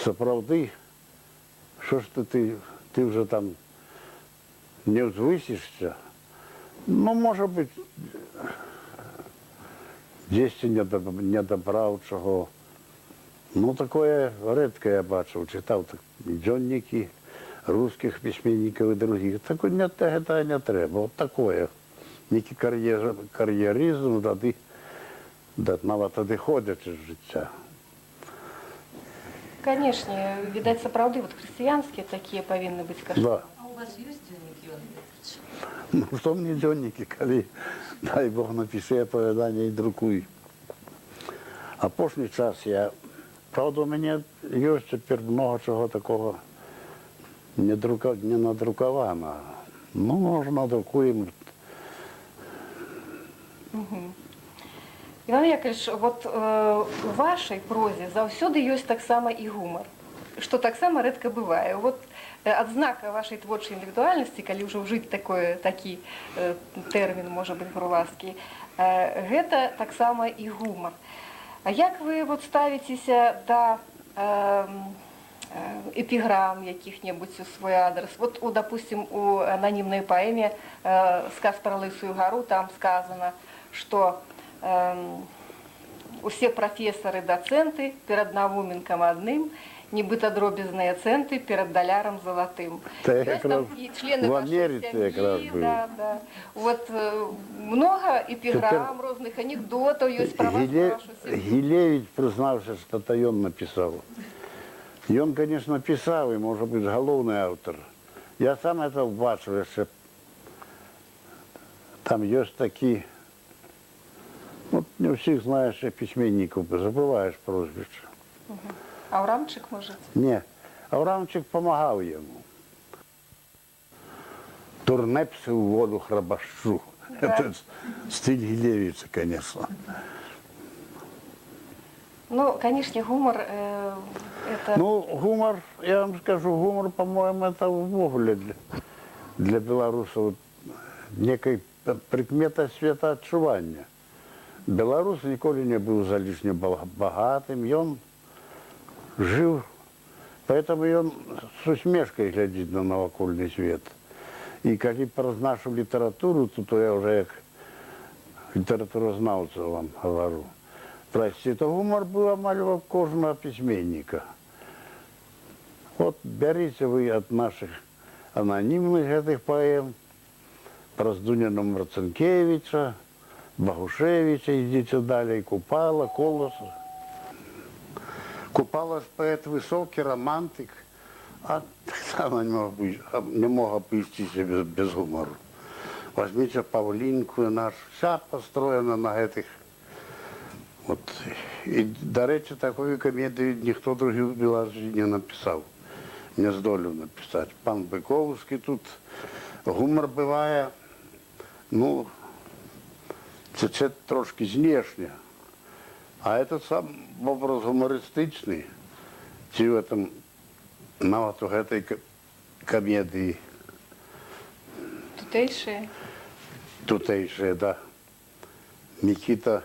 справді, що ж ти вже там не взвисишся. Ну, може бути, десь не добрав чого. Ну, такое редко я бачив, читав дзённики русских письменников і других. Такое не треба, от такое. Некий кар'єризм, навіть доходячи з життя. Конечно, видать, сапраўды, христианские такие повинны быть кошмары. Да. А у вас есть дзённік, Іван Яковлевич? Ну, что мне дзённики, коли, дай Бог, напишу оповедание и друкуй. А поздний час я, правда, у меня есть теперь много чего такого не надруковано. Ну, може, надрукуємо. Іван Яковлевич, у вашій прозі заўсёды ёсць таксама і гумар, што таксама рэдка бывае. Адзнака вашай творчай індывідуальнасці, калі ўжо ўжыць такі тэрмін, можа быць, груваскі, гэта таксама і гумар. А як вы ставіцеся да эпіграм якіх-небудзь у свой адрес? Допустим, у ананімнай паэме «Сказ про лысую гору» там сказано, што усе прафесары, дацэнты перад навуменкам адным, нібыта дробязныя цэнты перад далярам залатым. Це якраз в Америці якраз було. Да. Много эпіграм, розных анекдотаў ёсць про вас, про вашу сім'ю. Гілевич признався, що то ён написав. І он, конечно, писал, и, может быть, головный автор. Я сам это бачив, что там есть такие, не всех знаешь письменников, забываешь прозвище. Аврамчик, может? Не, Аврамчик помогал ему. Турнепсы в воду храбашу. Да. Это стиль Гилевича, конечно. Ну, конечно, гумор это... Ну, гумор, я вам скажу, гумор, по-моему, это вовле для белорусов некой прикмета светоотчування. Белорус ніколи не был залишне богатым, и он жил, поэтому и он с усмешкой глядит на навокольный свет. И когда про нашу литературу, то я уже как литературознавца вам говорю, прости, то гумор был амаль у кожного письменника. Вот берите вы от наших анонимных этих поэм, про Здуніна Марцинкевича, Богушевича, идите далее, Купала, Колоса. Купала поэт высокий, романтик, а так само не мог обойтися без гумору. Возьмите Павлинку нашу, вся построена на этих. Вот. І, до речі, такої комедії ніхто другий в Білорусі не написав, не здолів написати. Пан Биковський тут, гумор буває, ну, це трошки знешне. А этот сам образ гумористичний, ці в этом, навіть в этой комедії. Тутейшие. Тутейшие, да. Микита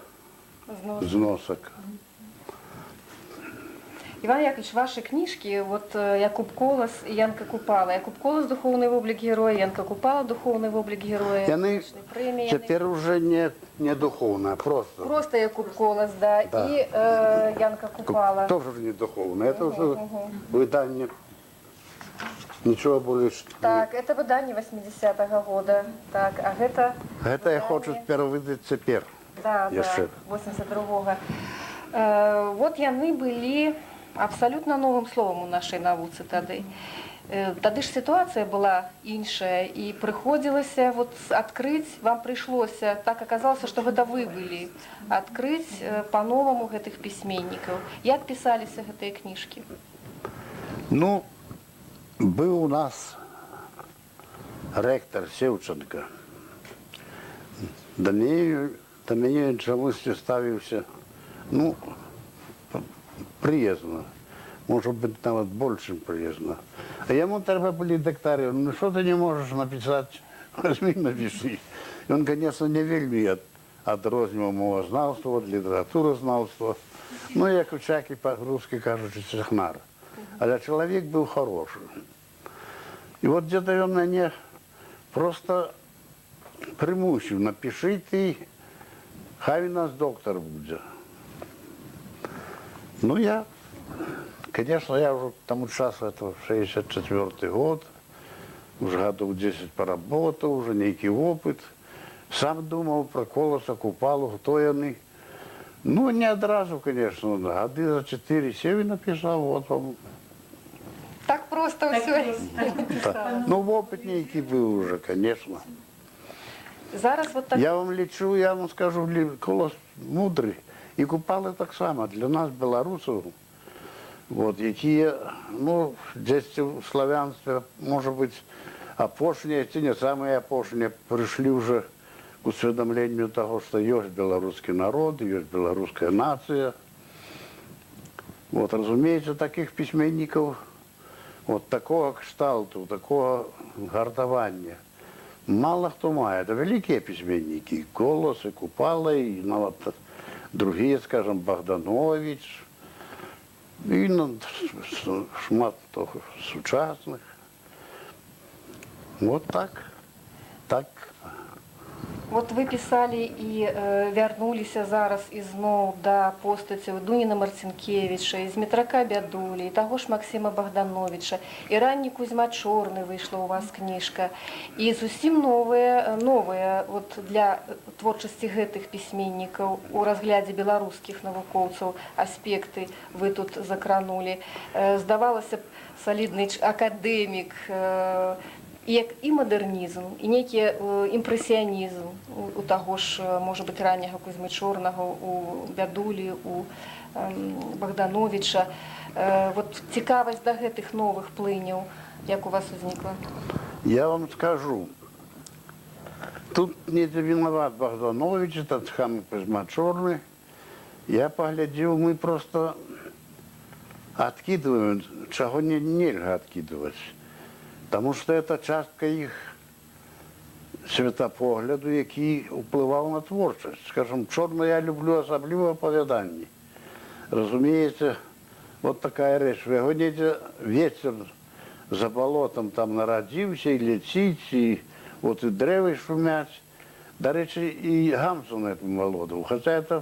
Зносок. Іван Яковлевич, ваші книжки, от Якуб Колос і Янка Купала. Якуб Колос – духовний облик героя, Янка Купала – духовний облик героя. Яны Премії. теперь уже не духовно, а просто. Просто Якуб Колос, да, Да. і Янка Купала. Тоже не духовно. Это уже выдание. Ничего больше. Так, это видання 80-го года. Так, а гэта... Это я хочу теперь выдать теперь. Да, Яшчэ. да, 82-го. Вот яны былі абсалютна новым словам у нашай навуцы тады. Тады ж сітуацыя была іншая, і прыходзілася вот адкрыць, вам прыйшлося, так аказалася, што гэта вы былі, адкрыць па-новаму гэтых пісьменнікаў. Як пісаліся гэтыя кніжкі? Ну, был у нас ректор Севченко. До меня чомусь ставился, ну, приязно. Может быть, навіть більше приязно. А йому треба були докторы. Ну, що ти не можеш написати? Возьми, напиши. І він, звісно, не вельми відрознював мовознавство від літературознавства. Ну, як у всякий, по-русски кажучи, технар. Але чоловік був хороший. І от где-то він мене просто примусив, напиши ти, хай у нас доктор буде. Ну, я, конечно, я уже к тому часу, это 64-й год, уже годов 10 поработал, уже некий опыт. Сам думал про Колоса, Купалу, хто яны. Ну, не одразу, конечно, годы за 4-7 написал, вот вам. Так просто все. Да. Ну, опыт некий был уже, конечно. Зараз вот так. Я вам лечу, я вам скажу, Колос мудрый. І Купали так само. Для нас, білорусів, от, які, ну, десь в славянстві, може бути, опошні, ці не самі опошні, прийшли вже к усвідомленню того, що є білоруський народ, є білоруська нація. От, розуміється, таких письменників, от такого кшталту, такого гартування, мало хто має. Це великі письменники, Колос, і Купала, і навіть другие, скажем, Богданович, и шмат сучасных. Вот так. Так. Вот вы писали і вярнуліся зараз ізноў да постацяў Дуніна Марцінкевіча, і Змітрака Бядулі, і таго ж Максіма Богдановича, і ранні Кузьма Чорны выйшла у вас кніжка. І зусім новыя вот для творчасці гэтых пісьменнікаў у разглядзе беларускіх навукоўцаў аспекты вы тут закранулі. Здавалася б, салідны акадэмік, і мадэрнізм, і нейкі імпрэсіянізм у таго ж, можа быць, ранняга Кузьмы Чорнага, у Бядулі, у Богдановича. Вот цікавасць да гэтых новых плыняў, як у вас узнікла? Я вам скажу, тут не виноват Богданович, этот хам Кузьма Чорны. Я поглядел, мы просто откидываем, чего нельзя откидывать. Потому что это частка их світапогляду, який впливав на творчість. Скажем, Чорну я люблю особливо оповідання. Розумієте, от така річ. Ви гоните, вечір за болотом там народився, і летить, і от і древи шумять. До речі, і Гамсун этому володав. Хоча це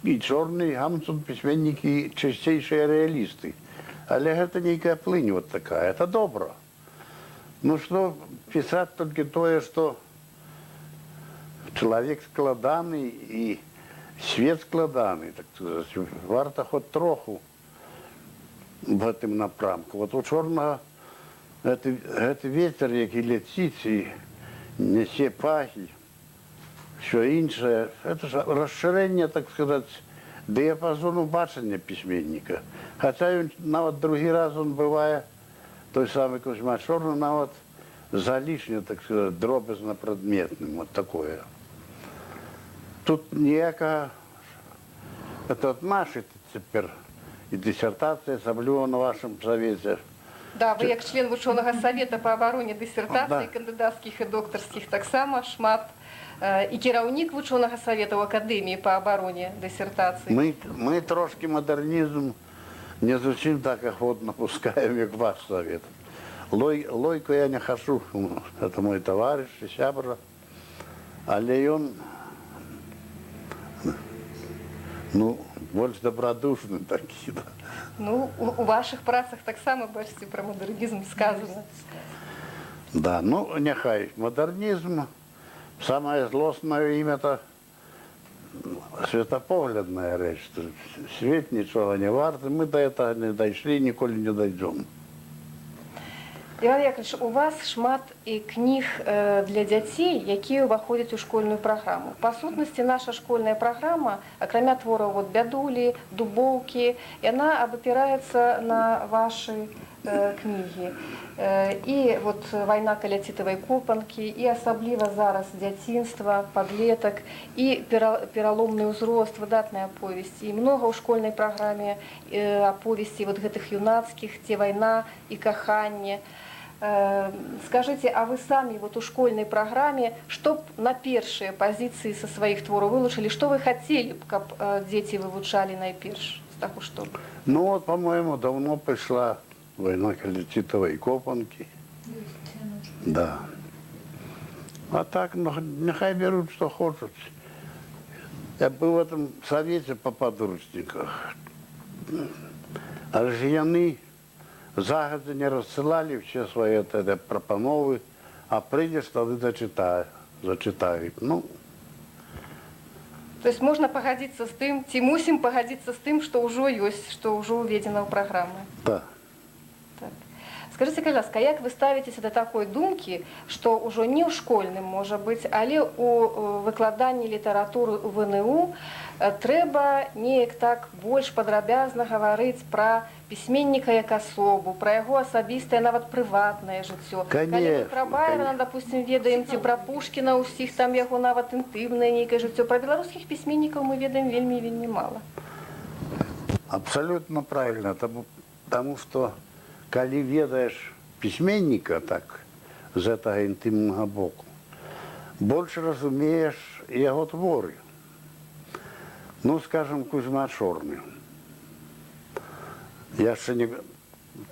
і Чорний, і Гамсун письменники чистейшие реалисты. Але це нейкая плынь вот такая. Это добро. Ну что писать только то, что человек складанный и свет складанный, так сказать, варто хоть троху в этом напрамку. Вот у Чорного это ветер, який летить и несе пахи, все інше. Это же расширение, так сказать, диапазону бачення письменника. Хотя навіть другий раз он бывает, той самый Кузьма Чорний, навіть залишнє, так сказать, дробезно-предметним, вот такое. Тут ніяка, это от наші тепер і диссертація, особливо на вашому совете. Да, вы як член вучонага савета па абароне дысертацый, Да. кандыдацкіх і доктарскіх таксама шмат і кіраўнік вучонага савета ў акадэміі па абароне дысертацыі. Мы трошки модернизм не зусім так охотно пускаем, як ваш совет. Лойку я не хочу, это мой товарищ и сябра, але ён, ну, больш добродушны такі, да. Ну, у ваших працах таксама, бачыце, пра мадэрнізм сказано. Да, ну, няхай, модернизм, самое злостное имя-то светопоглядная рэч. Свет нічога не варты, мы до этого не дайшлі, ніколі не дайдзём. Іван Яковлевич, у вас шмат і кніг для дзяцей, якія ўваходзяць у школьную праграму. Па сутнасці, наша школьная праграма, акрамя твораў вот «Бядулі», «Дубоўкі», яна абапіраецца на вашы кнігі. І вот «Вайна каля цітавай копанкі», і асабліва зараз «Дзяцінства», «Падлетак», і «Пераломны ўзрост», выдатная аповесць. І многа ў школьнай праграме аповесцей вот гэтых юнацкіх, «Дзе вайна» і «Каханне». Скажите, а вы сами вот у школьной программе, что б на першие позиции со своих творов вылучили, что вы хотели, как дети вывучали найперш? Так что? Ну вот, по-моему, давно пришла «Война каля копанки». Да. А так, ну, нехай берут, что хотят. Я был в этом совете по подручниках. А же яны загадзя не рассылали все свои пропановы, а придешь, тады зачитают. Ну, то есть можно погодиться с тем, ці мусим погодиться с тем, что уже есть, что уже уведено в программы. да. Так. Скажите, калі ласка, як вы ставіцеся до такой думкі, што ўжо не ў школьным, можа быць, але ў выкладанні літаратуры ў ВНУ трэба неяк так больш падрабязна гаварыць пра пісьменніка як асобу, пра яго асабістае, нават прыватнае жыццё. Калі мы пра Байрона, допустим, ведаем, ці пра Пушкіна, ўсіх там яго нават інтымнае нейкае жыццё. Пра беларускіх пісьменнікаў мы ведаем вельмі мала. Абсолютно правильно, потому что калі ведаеш пісьменніка так з гэтага інтымнага боку, больш разумееш яго творы. Ну, скажем, Кузьма Чорны. Я ще не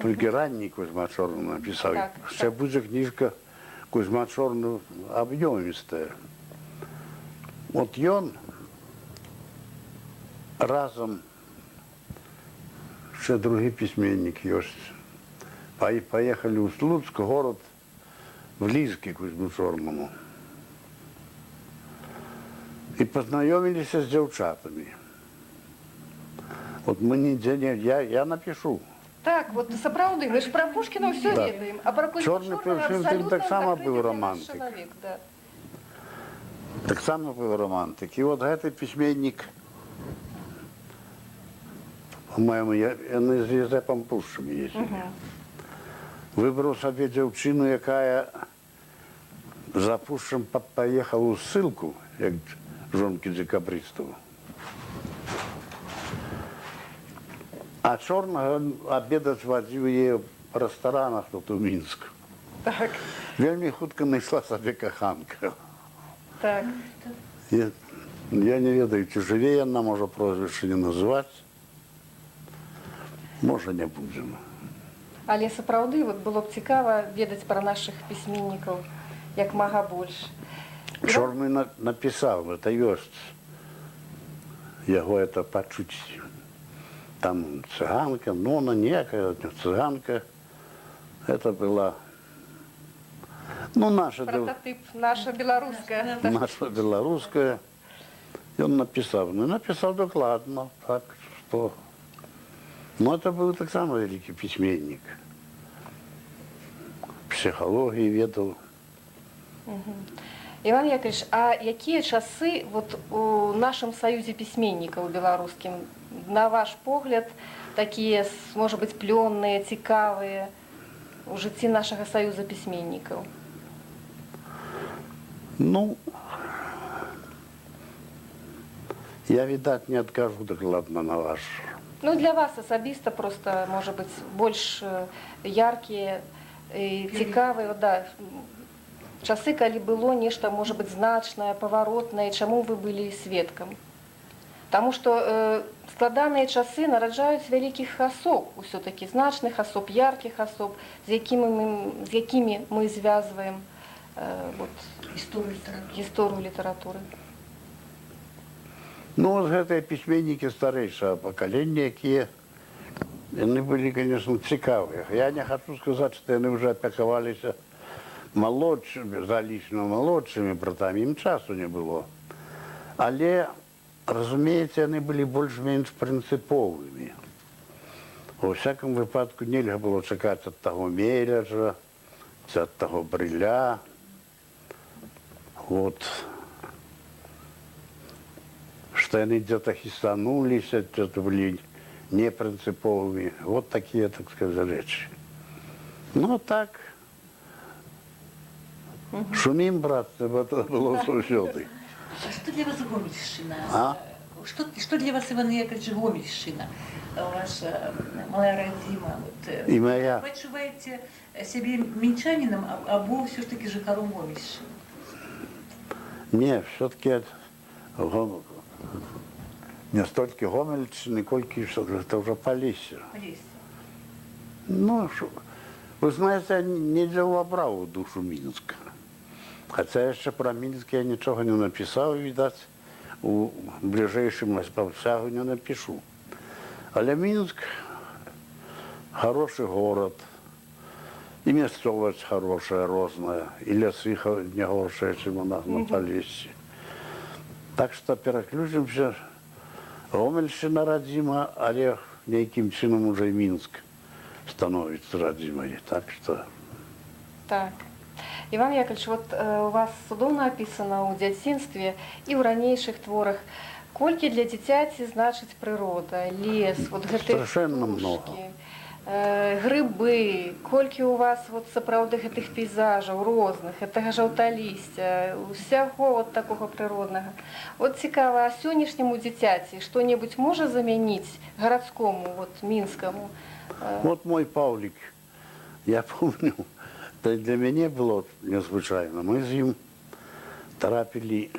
тільки ранній Кузьма Чорны написав. Ще буде книжка Кузьма Чорны об'ємістая. От ён разом, ще другий письменник есть, поехали в Слуцк, город, близкий к Кузьму Чорному. И познакомились с девчатами. Вот мы нигде не... Я напишу. Так, вот сапраўды, мы ж пра Пушкіна ўсё Да. ведаем, а пра Кузьму Чорны Чорнага Пушкін абсалютна так само закрыты быў для нас романтик. чалавек, да. Так само был романтик. И вот этот письменник, по-моему, яны з Єзепом Пушчем ездили. Выбрал себе девчину, якая за Пушчем поехала у ссылку, як жонки декабристов. А Чорного обедать водил ее в ресторанах тут у Мінску. Так, Вельми хутко знайшла собі коханка. так. Я не ведаю, чи живе яна, може прозвище не називати. Може, не будемо. Але сапраўды вот было б цікава ведаць пра нашых пісьменнікаў як мага больш. Чорний написав, это ёсць. Яго это пачуць. Там цыганка, но она некая цыганка. Это была, ну, наша, Прототип наша беларуская. наша белорусская. И он написал. Ну, написал докладно, так что... Ну, это был так само великий письменник. Психологии ведал. Іван Яковлевич, а якія часы вот у нашым саюзе пісьменнікаў беларускім, на ваш погляд, такія, можа быць, плённыя, цікавыя у жыцці нашага саюза пісьменнікаў? Ну, я, видать, не откажу докладно на ваш. Ну, для вас асабіста просто, можа быць, больш яркія і цікавыя, да, часы, калі было нешта, можа быць, значнае, паваротнае, чаму вы былі сведкам? Таму што складаныя часы нараджаюць вялікіх асоб, усё-такі значных асоб, яркіх асоб, з якімі мы звязваем гісторыю літаратуры. Ну, вот гэтыя пісьменнікі старэйшага пакалення, якія яны былі, конечно, цікавыя. Я не хочу сказаць, што яны ўжо апякаваліся малодшымі, залічна малодшымі братамі, ім часу не было. Але, разумееце, яны былі больш-менш прынцыповымі. У всяком выпадку нельга было чакаць ад таго Меляжа, ці ад таго Брыля. Вот. Што яны дзе-то хістануліся, дзе-то былі непрынцыповымі. Вот такія, так сказать, рэчы. Ну, так. Шумім, брат, это было заўсёды. Что для вас Гомельщина? А? Что для вас, Иван Яковлевич, Гомельщина? Ваша малая родима. Вот, И моя. Вы отчуваете себе минчанином, або все-таки жихаром Гомельщины? Не, все-таки не столько Гомельщины, колькі это уже Полесье. Полесье. Ну, вы знаете, я не увабраў у душу Мінска. Хаця яшчэ пра Мінск я нічога не напісаў, відаць, у бліжэйшым спаўсягу не напішу. Але Мінск хорошы горад, і мясцовасць хорошая, розная, і лясы не горшыя, чым у нас на Полессі. Так што пераключымся. Гомельшчына радзіма, але нейкім чынам уже Мінск становіцца радзімай. Так што... Так. Іван Яковлевич, вот у вас цудоўна апісана ў дзяцінстве і ў ранейшых творах, колькі для дзіцяці значыць прырода, лес, вот гэтыя Страшэнна птушкі, грыбы, колькі у вас вот сапраўды гэтых пейзажаў розных, гэтага жаўталісця, усяго вот такога прыроднага. Вот цікава, а сённяшняму дзіцяці што-небудзь можа замяніць гарадскому, вот мінскаму? Вот мой Паўлік, я помню, это для мяне было незвычайна. Мы з ім трапілі,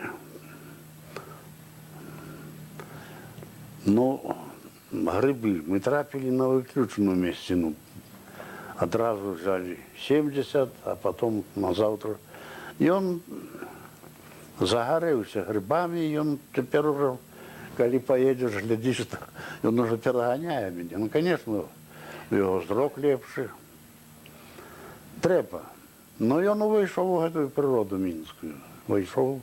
грибы. Мы трапілі на выключную месціну. Адразу взяли 70, а потом на завтра. І он загарэўся грибами, і он цяпер уже, калі поедешь, глядишь, он уже пераганяе мяне. Ну, конечно, его зрок лепшы. Трэба. Но ён выйшаў у гэтую прыроду мінскую. Выйшаў.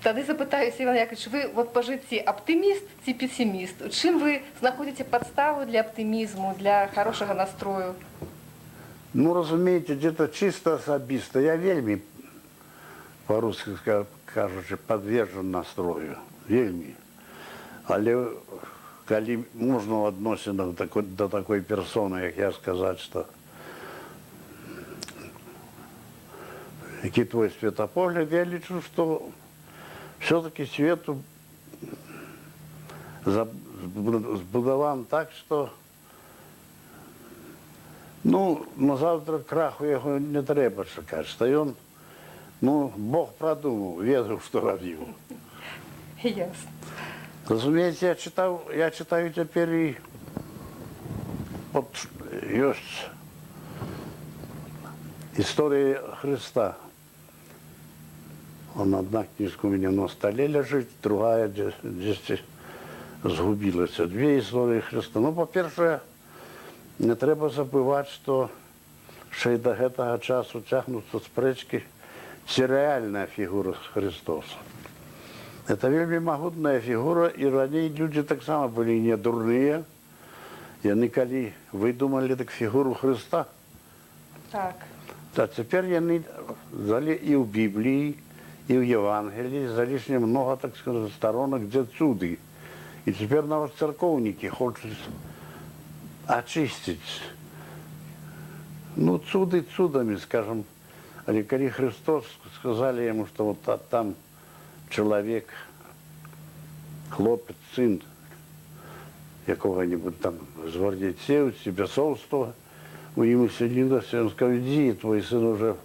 Тады запытаюся, Іван Яковлевич, вы вот по жыцці аптыміст ці пессіміст? Чым вы знаходзіце падставу для аптымізму, для хорошага настрою? Ну, разумееце, где-то чисто асабіста. Я вельмі, по-русски кажучы, подвержен настрою. Вельмі. Але калі можна ў адносінах до такой персоны, як я, сказаць, што які твой светапогляд, я лічу, што все-таки свету збудаван так, што на завтра краху яго не трэба чакаць, што ён, Бог прадумаў, ведаў, што рабіў. Ясно. Разумееце, я читаю цяпер і ёсць история Христа. Одна книжка у меня на столе лежит, другая здесь сгубилась. Две истории Христа. Ну, по-перше, не треба забывать, что ще й до гэтага часу тягнуться спрэчкі, ці реальная фигура Христоса. Это вельмі магутная фигура, и раней люди таксама были не дурные. Яны калі выдумали так фигуру Христа. Так. А цяпер яны залі і ў Бібліі, і ў Евангелии залишне много, так сказать, сторонок, где цуды. И теперь нават церковники хочут очистить. Цуды цудами, скажем. Але коли Христос сказали ему, что вот там человек, хлопец, сын якого-нибудь там згвардейцев, бесовства, у ему селилось, он сказал, иди, твой сын уже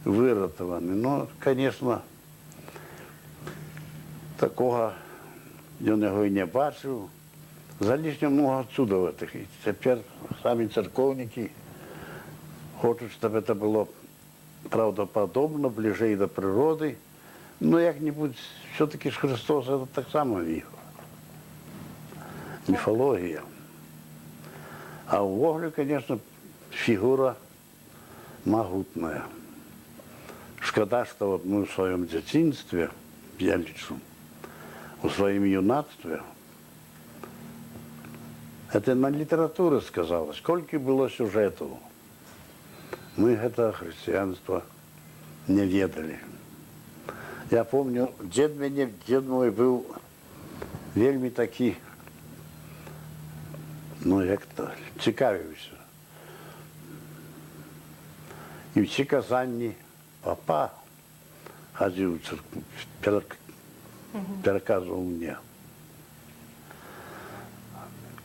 выратаваны. Ну, конечно, такого ён яго і не бачыў. Залішне много цудоватых. І цяпер самі церковнікі хочуць, чтобы это было правдоподобно, ближэй до природы. Но як-нибудь все-таки Христос это так само міф. Мифология. А у Воглю, конечно, фигура могутная. Шкода, что вот мы в своем детинстве, я лечу, в своем юнацтве, это на литературе сказалось, сколько было сюжетов. Мы это христианство не ведали. Я помню, дед мой был вельми таки, ну як-то цікавився. І всі казанні папа ходив в церкву, переказував мені.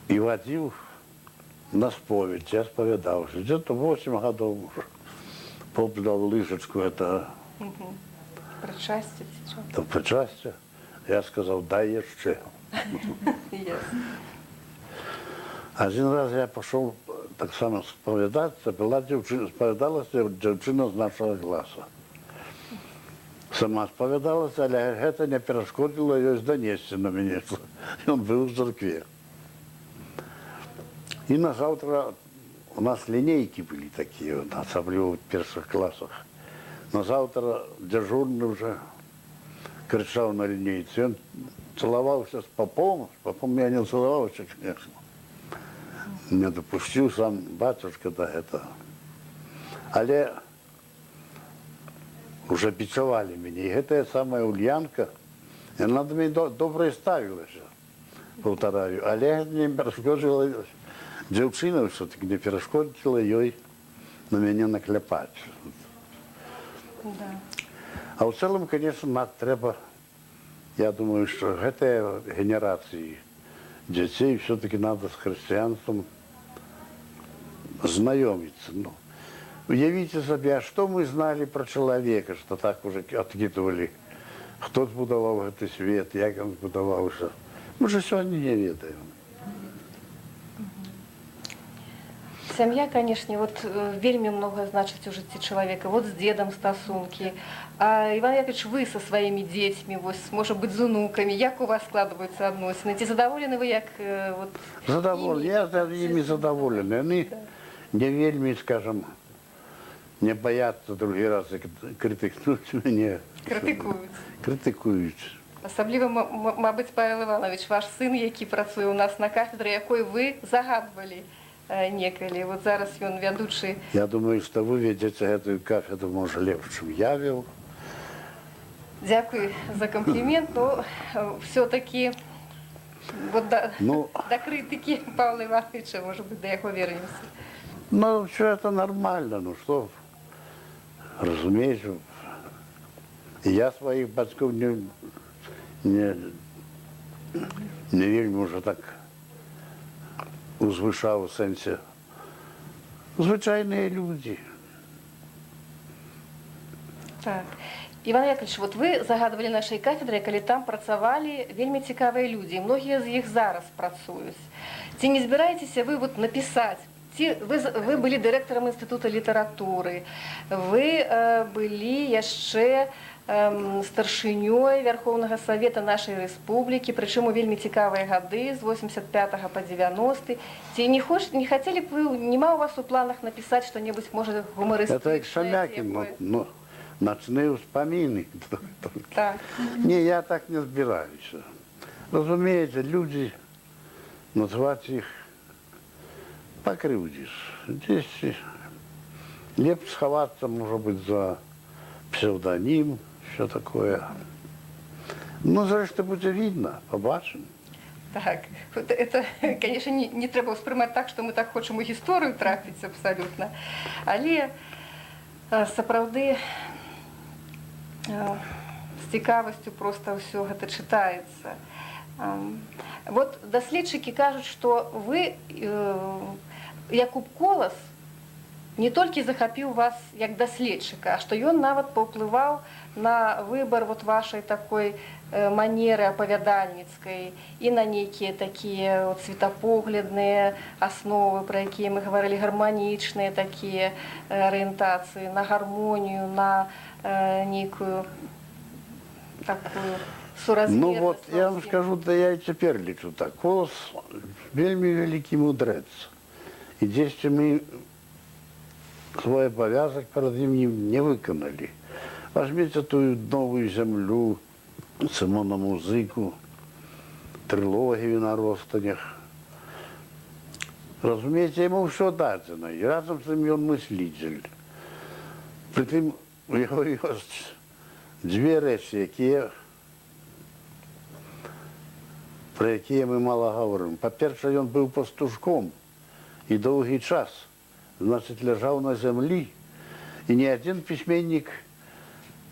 І водив на сповідь, я сповідався. Где-то 8 годов уже. Поп дал лыжечку, это Причастя. то причастя. Я сказав, дай jeszcze. Ясно. Один раз я пішов так само сповідатися, була дівчина, сповідалася дівчина з нашого класу. Сама сповідалася, але це не перешкодило їй донести на мене, що він був в церкві. І на завтра у нас лінійки були такі, особливо в перших класах. На завтра дежурний вже кричав на лінійці. Він цілувався з попом я не цілувався, звісно. Не допустив сам батюшка до этого. Але вже бичували мене. І ця сама Ульянка, вона до мене добре ставилася, повторяю. Але не перешкодила, дівчина все-таки не перешкодила їй на мене наклепати. Да. А в цілому, звісно, треба, я думаю, що цієї генерації детей все-таки надо с христианством знакомиться. Ну, уявите себе, а что мы знали про человека, что так уже откидывали, кто збудував этот свет, як он збудувався. Мы же сегодня не ведаем. Сям'я, конечно, вот вельмі много значыць у жыцці чалавека. Вот з дзедам стасункі. А Іван Яковлевич, вы со своими детьми, вось, может быть, з унуками, як у вас складываются адносіны? Ці задаволены вы як вот Задоволений, я ими задоволений. Они не вельми, скажем, не боятся другий раз критикнуть мене. критикують? Критикують. Особливо, мабуть, Павел Іванович, ваш син, який працює у нас на кафедрі, якої ви загадували некалі. Вот зараз ён вядучы. Я думаю, что вы ведете эту кафедру, может, легче, чем я вел. Дякую за комплімент, но все-таки вот до критики Павла Івановича, может быть, до яго вернемся. Ну, все это нормально, ну что, разумеется. И я своих батьков не вельми уже так узвышав в сенсі. Звичайні люди. Так. Іван Яковлевич, вот вы загадывали нашей кафедры, калі там працавалі вельмі цікавыя людзі, і многія з іх зараз працуюць. Ці не збіраецеся вы вот напісаць? Ці вы былі дырэктарам інстытута літаратуры, вы былі яшчэ старшынёй Верховнага Савета нашай рэспублікі, прычым у вельмі цікавыя гады з 85 по 90. Ці не хацелі б вы, нема у вас у планах напісаць што-небудзь, можа, гумарыстычнае? Это як Шамякин, ну, ночные вспомины. Так. Не, я так не збираюсь. Разумеется, люди, назвать их покрывдишь. Здесь лепше сховаться, может быть, за псевдоним, все такое. Ну, зрештою, буде видно, побачимо. Так, это, конечно, не треба ўспрымаць так, што мы так хочам у гісторыю трапіць абсалютна. Але сапраўды з цікавасцю проста ўсё гэта чытаецца. Вот даследчыкі кажуць, што вы, Якуб Колас, не толькі захапіў вас як даследчыка, а што ён нават паўплываў на выбар вот вашай такой манеры апавядальніцкай і на нейкія такія вот светапоглядныя асновы, пра якія мы гаварылі, гарманічныя такія арыентацыі, на гармонію, на нейкую такую суразмернасць. Ну вот, я вам скажу, да я и теперь лечу так. Колос вельми великий мудрец. И здесь мы свой обовязок перед ним не виконали. Возьмите ту новую землю, Симона Музику, трилогию на розстанях. Разумеется, ему все дадено. И разом с ним он мыслитель. Притым у його є дві речі, про які ми мало говоримо. По-перше, він був пастушком і довгий час, значить, лежав на землі. І ні один письменник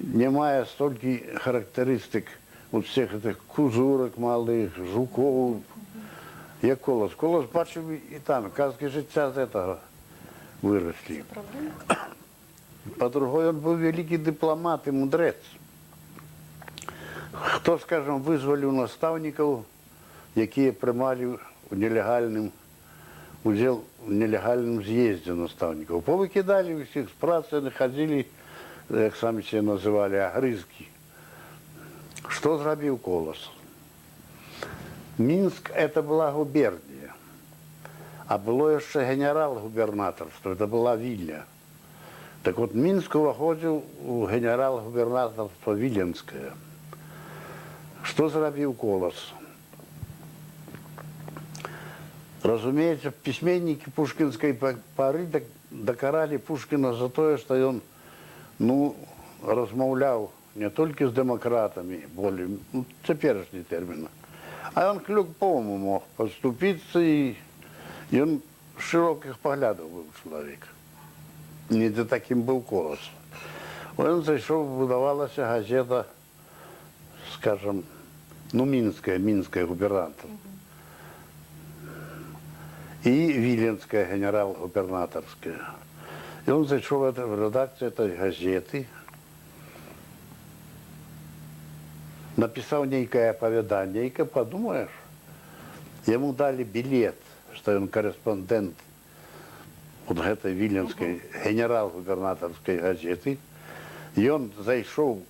не має стільки характеристик от всіх цих кузурок малих, жуков, як Колос. Колос бачив і там, казки життя з цього виросли. По-другому, він був великий дипломат і мудрець. Хто, скажімо, визволив наставників, які приймали уділ в нелегальному з'їзді наставників. Повикидали всіх з праці, не ходили, як самі себе називали, огризки. Що зробив Колос? Мінськ – це була губернія, а було ще генерал-губернаторство, це була Вільня. Так от Мінськ виходив у генерал-губернаторство Віленське. Що зробив Колос? Разумеется, письменники пушкинской поры докарали Пушкина за то, что он, размовлял не только с демократами, более, теперешний термин, а он по-уму мог поступиться, и он широких поглядов был человек. Не за таким был Колос. Он зашел, выдавалась газета, скажем, Минская губернатор. И Виленская генерал-губернаторская. И он зашел в редакцию этой газеты, написал некое оповедание, и подумаешь, ему дали билет, что он корреспондент вот этой Виленской генерал-губернаторской газеты. И он зашел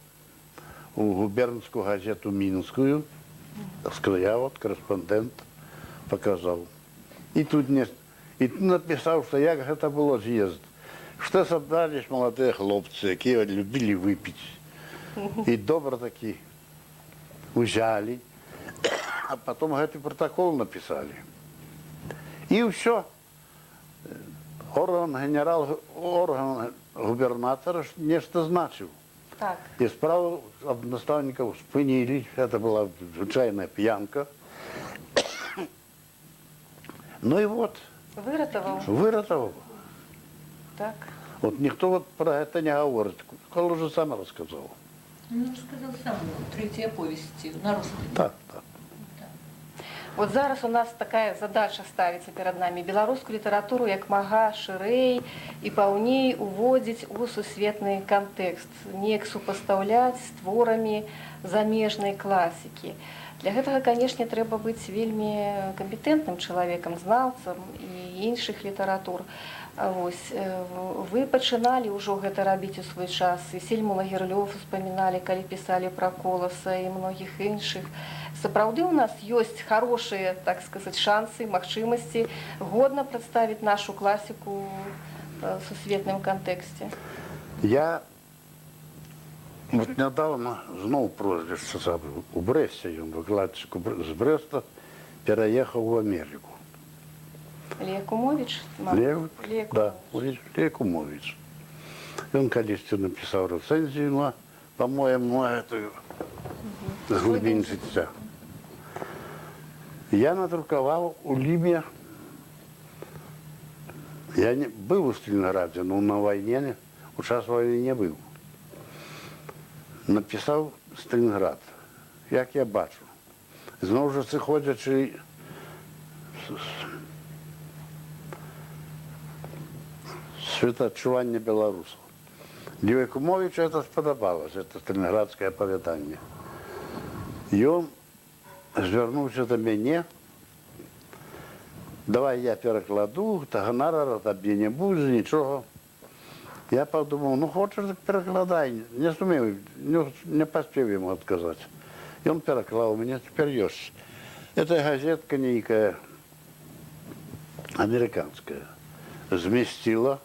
в губернскую газету Минскую, сказал, я вот корреспондент, показал. И тут написал, что як это было з'їзд, что собрались молодые хлопцы, які любили выпить. И добро таки взяли, а потом этот протокол написали. И все. Орган губернатора нечто значил. Так. И справу наставников спынили, это была звичайная пьянка. Ну и вот. Выратовал? Выратовал. Так. Вот никто вот про это не говорит. Колос уже сам рассказал. Ну, сказал сам, третья повесть на русском. Так. Вот зараз у нас такая задача ставіцца перад намі. Беларускую літаратуру як мага шырэй і паўней уводзіць у сусветны кантэкст, неяк супастаўляць з творамі замежнай класікі. Для гэтага, канешне, трэба быць вельмі кампетэнтным чалавекам, знаўцам і іншых літаратур. Вось, вы пачыналі ўжо гэта рабіць у свой час, і Сельму Лагерлёв успаміналі, калі пісалі пра Коласа і многіх іншых. Сапраўды у нас ёсць хорошыя, так сказаць, шансы, магчымасці годна прадставіць нашу класіку в сусветным кантэксце. Я вот недавно зноў прозвішча забыў. У Брэсце ён, выкладчык з Брэста, пераехаў в Америку. Леякумовіч? Да, Леякумовіч. Ён калісьці напісаў рэцэнзію на, по-моему, на эту глыбінь жыцця. Я надрукаваў у Ліме, я не был у Сталинграде, но на войне, у час войны не был. Написал Сталинград, як я бачу. Знову ж сиходячи з світоадчування беларусаў. Дівекумовичу это спадабалася, это сталінградскае апавяданне. Ён звярнуўся да мяне, давай я перакладу, та гонарара табе не будзе, нічога. Я подумал, ну хочешь, так перекладай. Не сумею, не поспел ему отказать. И он переклал меня, теперь есть. Это газетка некая, американская, зместила.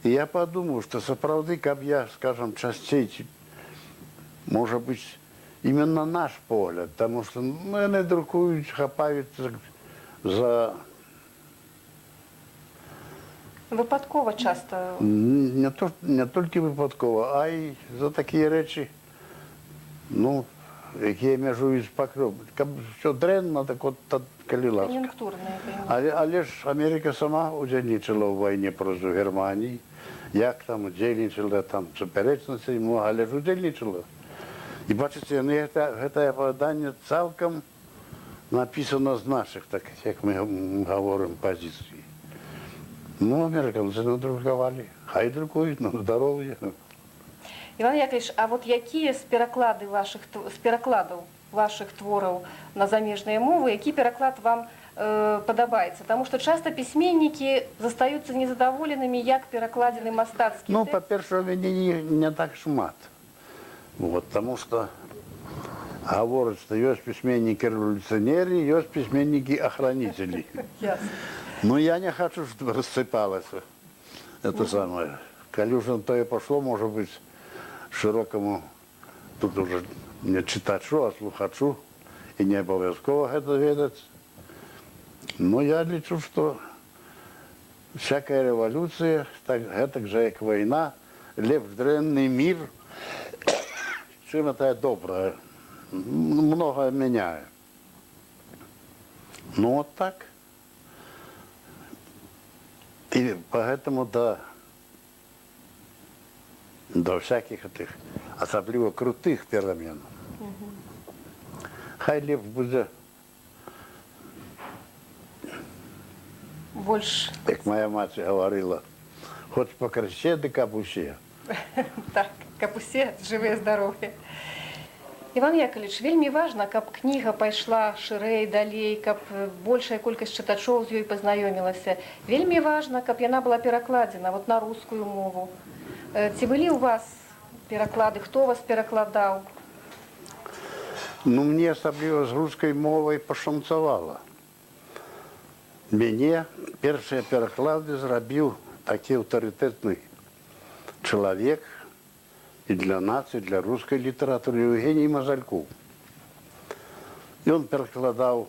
И я подумал, что соправды, как я, скажем, частей, может быть, именно наш погляд, потому что они друкуют, хапают за... Випадково часто. Не тільки випадково, а й за такі речі, ну, які межують з покров. Що дренно, так от коли ласка. Кон'юнктурне. Але ж Америка сама удзельничала в війні проти Германії. Як там удзельничала, там суперечностей много, але ж удзельничала. І бачите, гэта апавяданне цалкам написано з наших, так як ми говоримо, позицій. Ну, американцы надруковали. Хай друкують, на здоров'я. Іван Яковлевич, а от які з перакладаў ваших твораў на замежныя мовы, які пераклад вам падабаецца? Потому что часто письменники застаюцца незадаволенымі, як перакладзены мастацкі Ну, тэкст. по-перше, у мяне не так шмат. Вот, потому что говорят, что есть письменники-революционеры, есть письменники-охранители. Ясно. Но я не хочу, чтобы рассыпалось это самое. Коли уже на то и пошло, может быть, широкому, тут уже не читачу, а слухачу, и не обовязково это ведать. Но я лечу, что всякая революция, так же, как война, лев древний мир, чем это доброе, многое меняет. Ну вот так. И поэтому до всяких этих особливо крутых перемен. Хай лев будет, Больше. как моя мать говорила, хоть по крыше да капусе. Так, каб усе жывыя здаровыя. Іван Яковлевич, вельмі важна, каб кніга пайшла шырэй, далей, каб большая колькасць чытачоў з ёй пазнаёмілася. Вельмі важна, каб яна была перакладзена вот на рускую мову. Ці былі ў вас пераклады? Хто вас перакладаў? Ну, мне особливо з русской мовой пошанцевало. Мне першие переклады зрабіў такі аўтарытэтны чалавек и для нас, и для русской литературы Евгений Мазальков. И он перекладал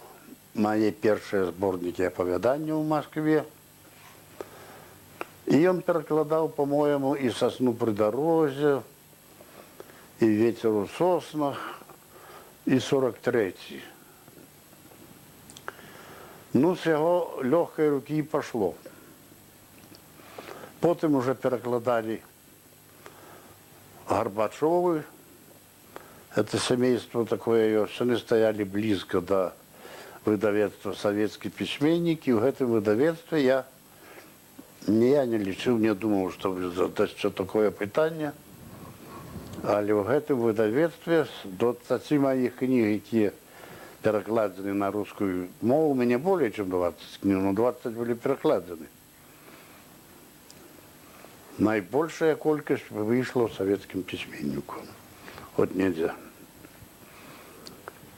мои первые сборники оповедания в Москве. И он перекладал, по-моему, и «Сосну при дорозе», и «Ветер у соснах», и 43-й. Ну, с его легкой руки и пошло. Потом уже перекладали Горбачевы. Это семейство такое, они стояли близко до выдавецтва «Советские письменники». В этом выдавецтве я не лічив, не думав, що задать що такое питання. Але в этом выдавецтве до 20 моих книг, які перекладены на русскую мову, у меня более чем 20 книг, но 20 были перекладены. Наибольшая колькость вышла советским письменникам. Вот нельзя.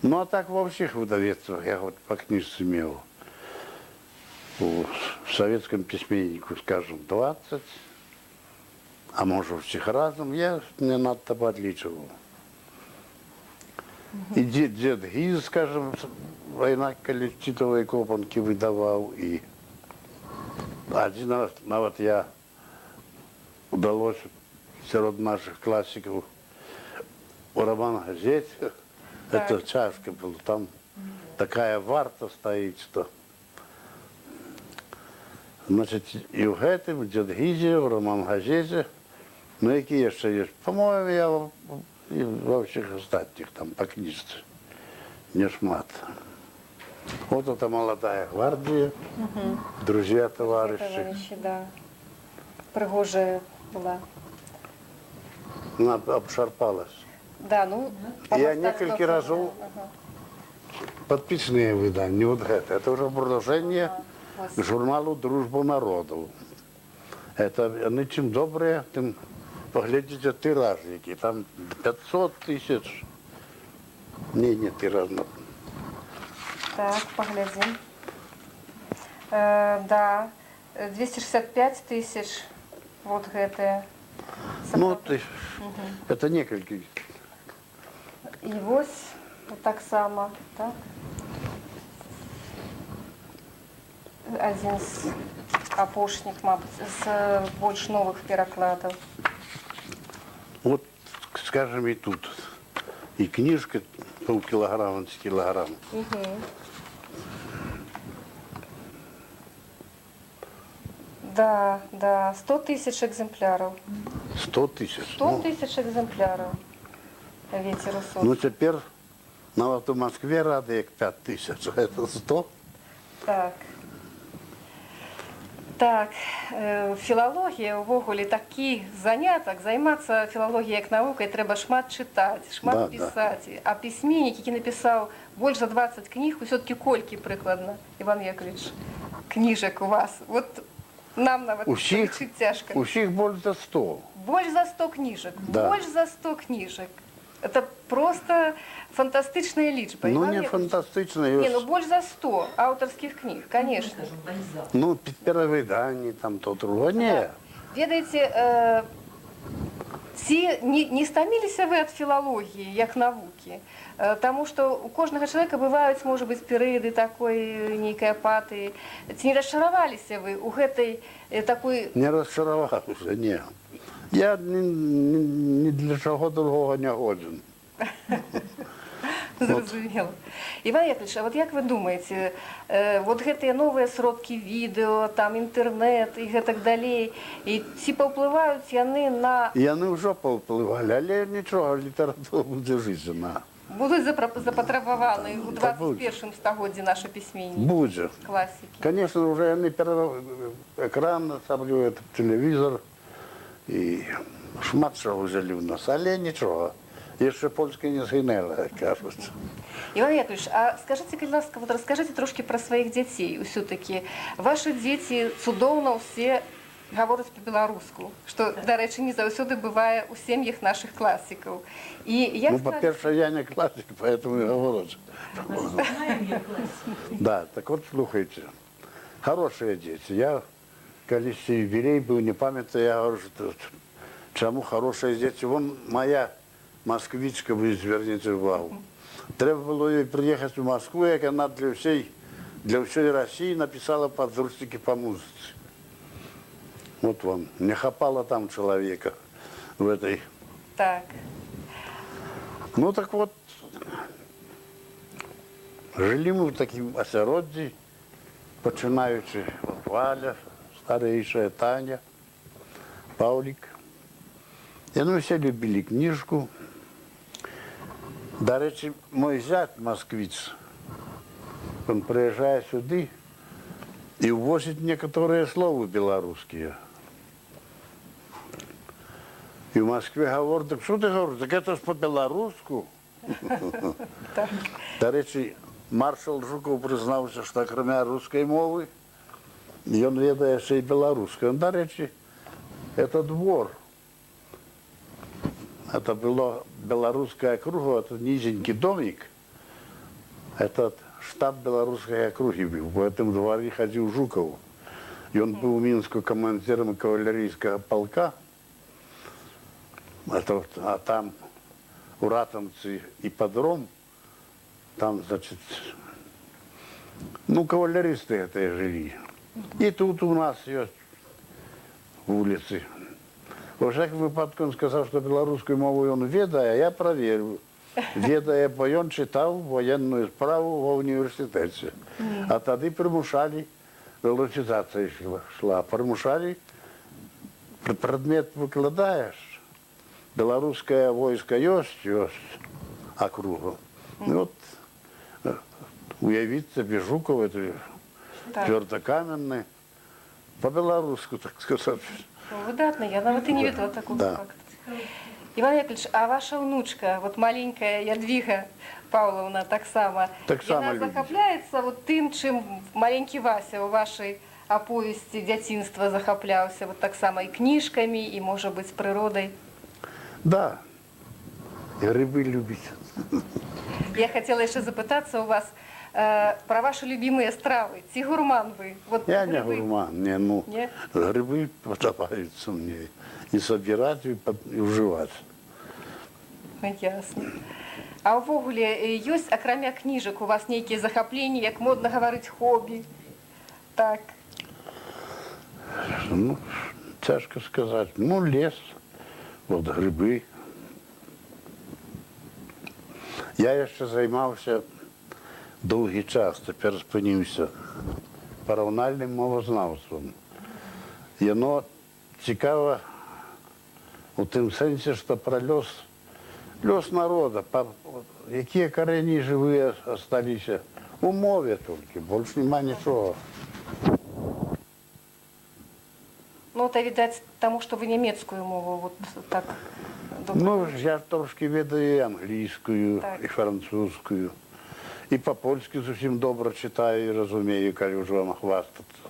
Ну, а так во всех выдавецтвах я вот по книжце имел. В советском письменнику, скажем, 20, а может, всех разом, я не надто подличивал. И дед Гиз, скажем, война коллективовой копанки выдавал, и один раз, вот я удалось среди наших классиков роман «Газете». Это чашка была, там такая варта стоит, что... Значит, и в этом, дед Гизе, в роман «Газете», ну, какие еще есть? По-моему, я и во всех остальных, там, по книжце, не шмат. Вот это молодая гвардия, друзья, товарищи. Да. пригожая была. Она обшарпалась. Да, ну, Я по-моему, несколько так, разов ага. подписные выдания, не вот это уже продолжение Класс. к журналу «Дружба народов». Это они чем добрые, тем поглядите тиражники, там 500 тысяч. Не тираж. Так, поглядим. Да, 265 тысяч. Вот гэтые. Ну, это несколько. І ось так само, так? Один з апошніх, мабуть, з больш новых перакладаў. Вот, скажем, и тут. И книжка полкилограмма с килограмм. Да, да, 100 тысяч экземпляров. 100 тысяч. 100 тысяч экземпляров. Ветер у Ну, теперь нават у Москве рады як 5 тысяч, а это 100. Так. Так, філалогія ўвогуле такі занятак, займацца філалогіяй як навукай трэба шмат чытаць, шмат Да, пісаць. А пісьменнік, які напісаў больш за 20 кніг, усё-такі колькі прыкладна, Іван Яковлевич, кніжак у вас? Вот нам нават Усіх, палічыць цяжка. усіх больше за 100. Больш за 100 кніжак, Да. больш за 100 кніжак. Это просто фантастычная лічба. Ну, Іван не Яковлевич. фантастично. Не, ну больш за 100 аўтарскіх кніг, конечно. Ну, перевыдание там то другое. Не. Ведаеце, ці не стаміліся вы ад філалогіі як навукі? Таму што у кожнага чалавека бываюць, можа быць, перыяды такой нейкай апатыі. Ці не расчараваліся вы ў гэтай такой... Не расчаровался, не. Я ни для чего другого не годен. Зразумела. Іван Яковлевич, а вот як вы думаеце, вот гэтыя новыя сродкі відэо, там інтэрнэт і гэтак далей, і ці паўплываюць яны на... Яны ўжо паўплывалі, але нічога, літаратура будзе жизненна. Будуць запатрабаваны ў Та будзе. 21 стагоддзі нашы пісьменнікі, Будзе. класікі. Конечно, уже яны экран, асабліва телевизор, і шмат чого взяли в нас, але нічого. Яшчэ польска не згинула, кажуть. Іван Яковлевич, а скажите, калі ласка, вот расскажите трошки про своих детей. Усё-таки ваши дети цудоўна все гавораць по-беларуску, что, до речі, не заўсёды бывае у сем'ях наших классиков. И я Ну, по-перше, я не классик, поэтому и говорю. Да, так вот, слухайте. Хорошие дети. Я, колись юбилей был, не памятаю, я говорю, что чему хорошие дети. Вон моя москвичка, вы зверните увагу. Треба было ей приехать в Москву, як она для всей России написала подручники по музыке. Вот вам, не хапало там человека в этой. Так. Ну так вот, жили мы в таким осероддзі, починаючи от Валя, старейшая Таня, Павлик. И ну все любили книжку. До речі, мой зять москвич, он приезжает сюда и увозит некоторые слова белорусские. И в Москве говорят, так что ты говоришь, так это ж по-белоруску. До речі, маршал Жуков признався, що крім русської мови, він ведає ще й білоруською. До речі, це двор. Это была белорусская округа, это низенький домик. Это штаб белорусской округи был. В этом дворе ходил Жуков. И он был в Минске командиром кавалерийского полка. А там у Ратомцы ипподром, там, значит, ну, кавалеристы это и жили. И тут у нас есть улицы. Во всяком випадку він сказав, що білоруською мовою він ведає, а я перевірив. Ведає, бо він читав воєнну справу в університеті. А тоді примушали, величизація йшла, примушали, предмет викладаєш, білоруське військо є, округу. І от, уявіть собі, Жуков, твердокаменний, по-білоруську, так сказати. Выдатно, я нават і не ведала такого Да. факту. Іван Яковлевич, а ваша внучка, вот маленькая Ядвига Павловна, так само, Так само яна любить. захапляецца вот тым, чым маленькі Вася у вашай аповесці дзяцінства захапляўся, вот так само і кніжкамі, і, можа быць, прыродай. Да. И грибы любит. Я хотела яшчэ запытацца у вас про ваши любимые стравы. Ці гурман вы? Вот Я не грибы. гурман, не, ну, Не? грибы подобаются мне. И собирать, и уживать. Ясно. А ўвогуле ёсць, акрамя кніжак, у вас нейкія захапленні, як модна гаварыць, хобі? Так. Ну, тяжко сказать. Ну, лес, вот грибы. Я яшчэ займаўся доўгі час, цяпер спыніўся параўнальным мовазнаўствам. Яно цікава у тым сэнсе, што пра лёс народа, якія карені жывыя асталіся у мове толькі, больш няма нічога. Ну, это, відаць, таму, што вы нямецкую мову вот так добра. Ну, я трошки ведаю і англійскую, Так. і французскую. І па-польску зусім добра читаю і разумею, калі ўжо вам хвастацца.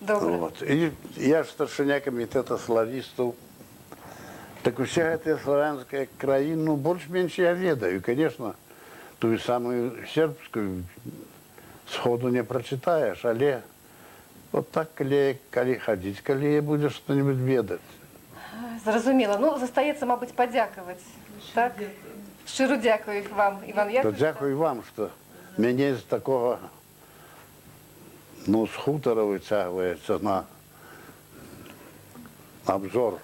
Добра. Вот. І я ж старшыня камітэта славістаў. Так уся гэтая славянская краіна, ну, больш-менш я ведаю. Конечно, тую самую сербскую сходу не прочитаешь, але вот так, калі хадзіць, калі я будзеш што-нибудь ведаць. Зразумела. Ну, застаецца, мабыць, падзякаваць. Так? Шчыра дзякую вам, Іван То Яковлевич. дзякую вам, што мяне з такога, ну, з хутара выцягваецца на обзор.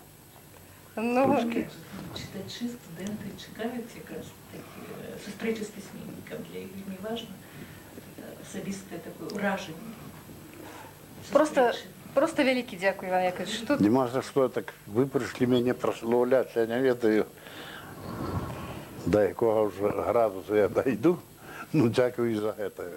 Ну, Читачі, студенти чекають якраз такі зустрічі з письменником. Для їх вельми важно особисте таке ураження. просто вялікі дзякуй, Іван Яковлевич. Тут Нема за што, так вы прыйшлі мяне праслаўляць, я не ведаю, да якога ўжо градуса я дайду. Ну, дзякую і за гэта.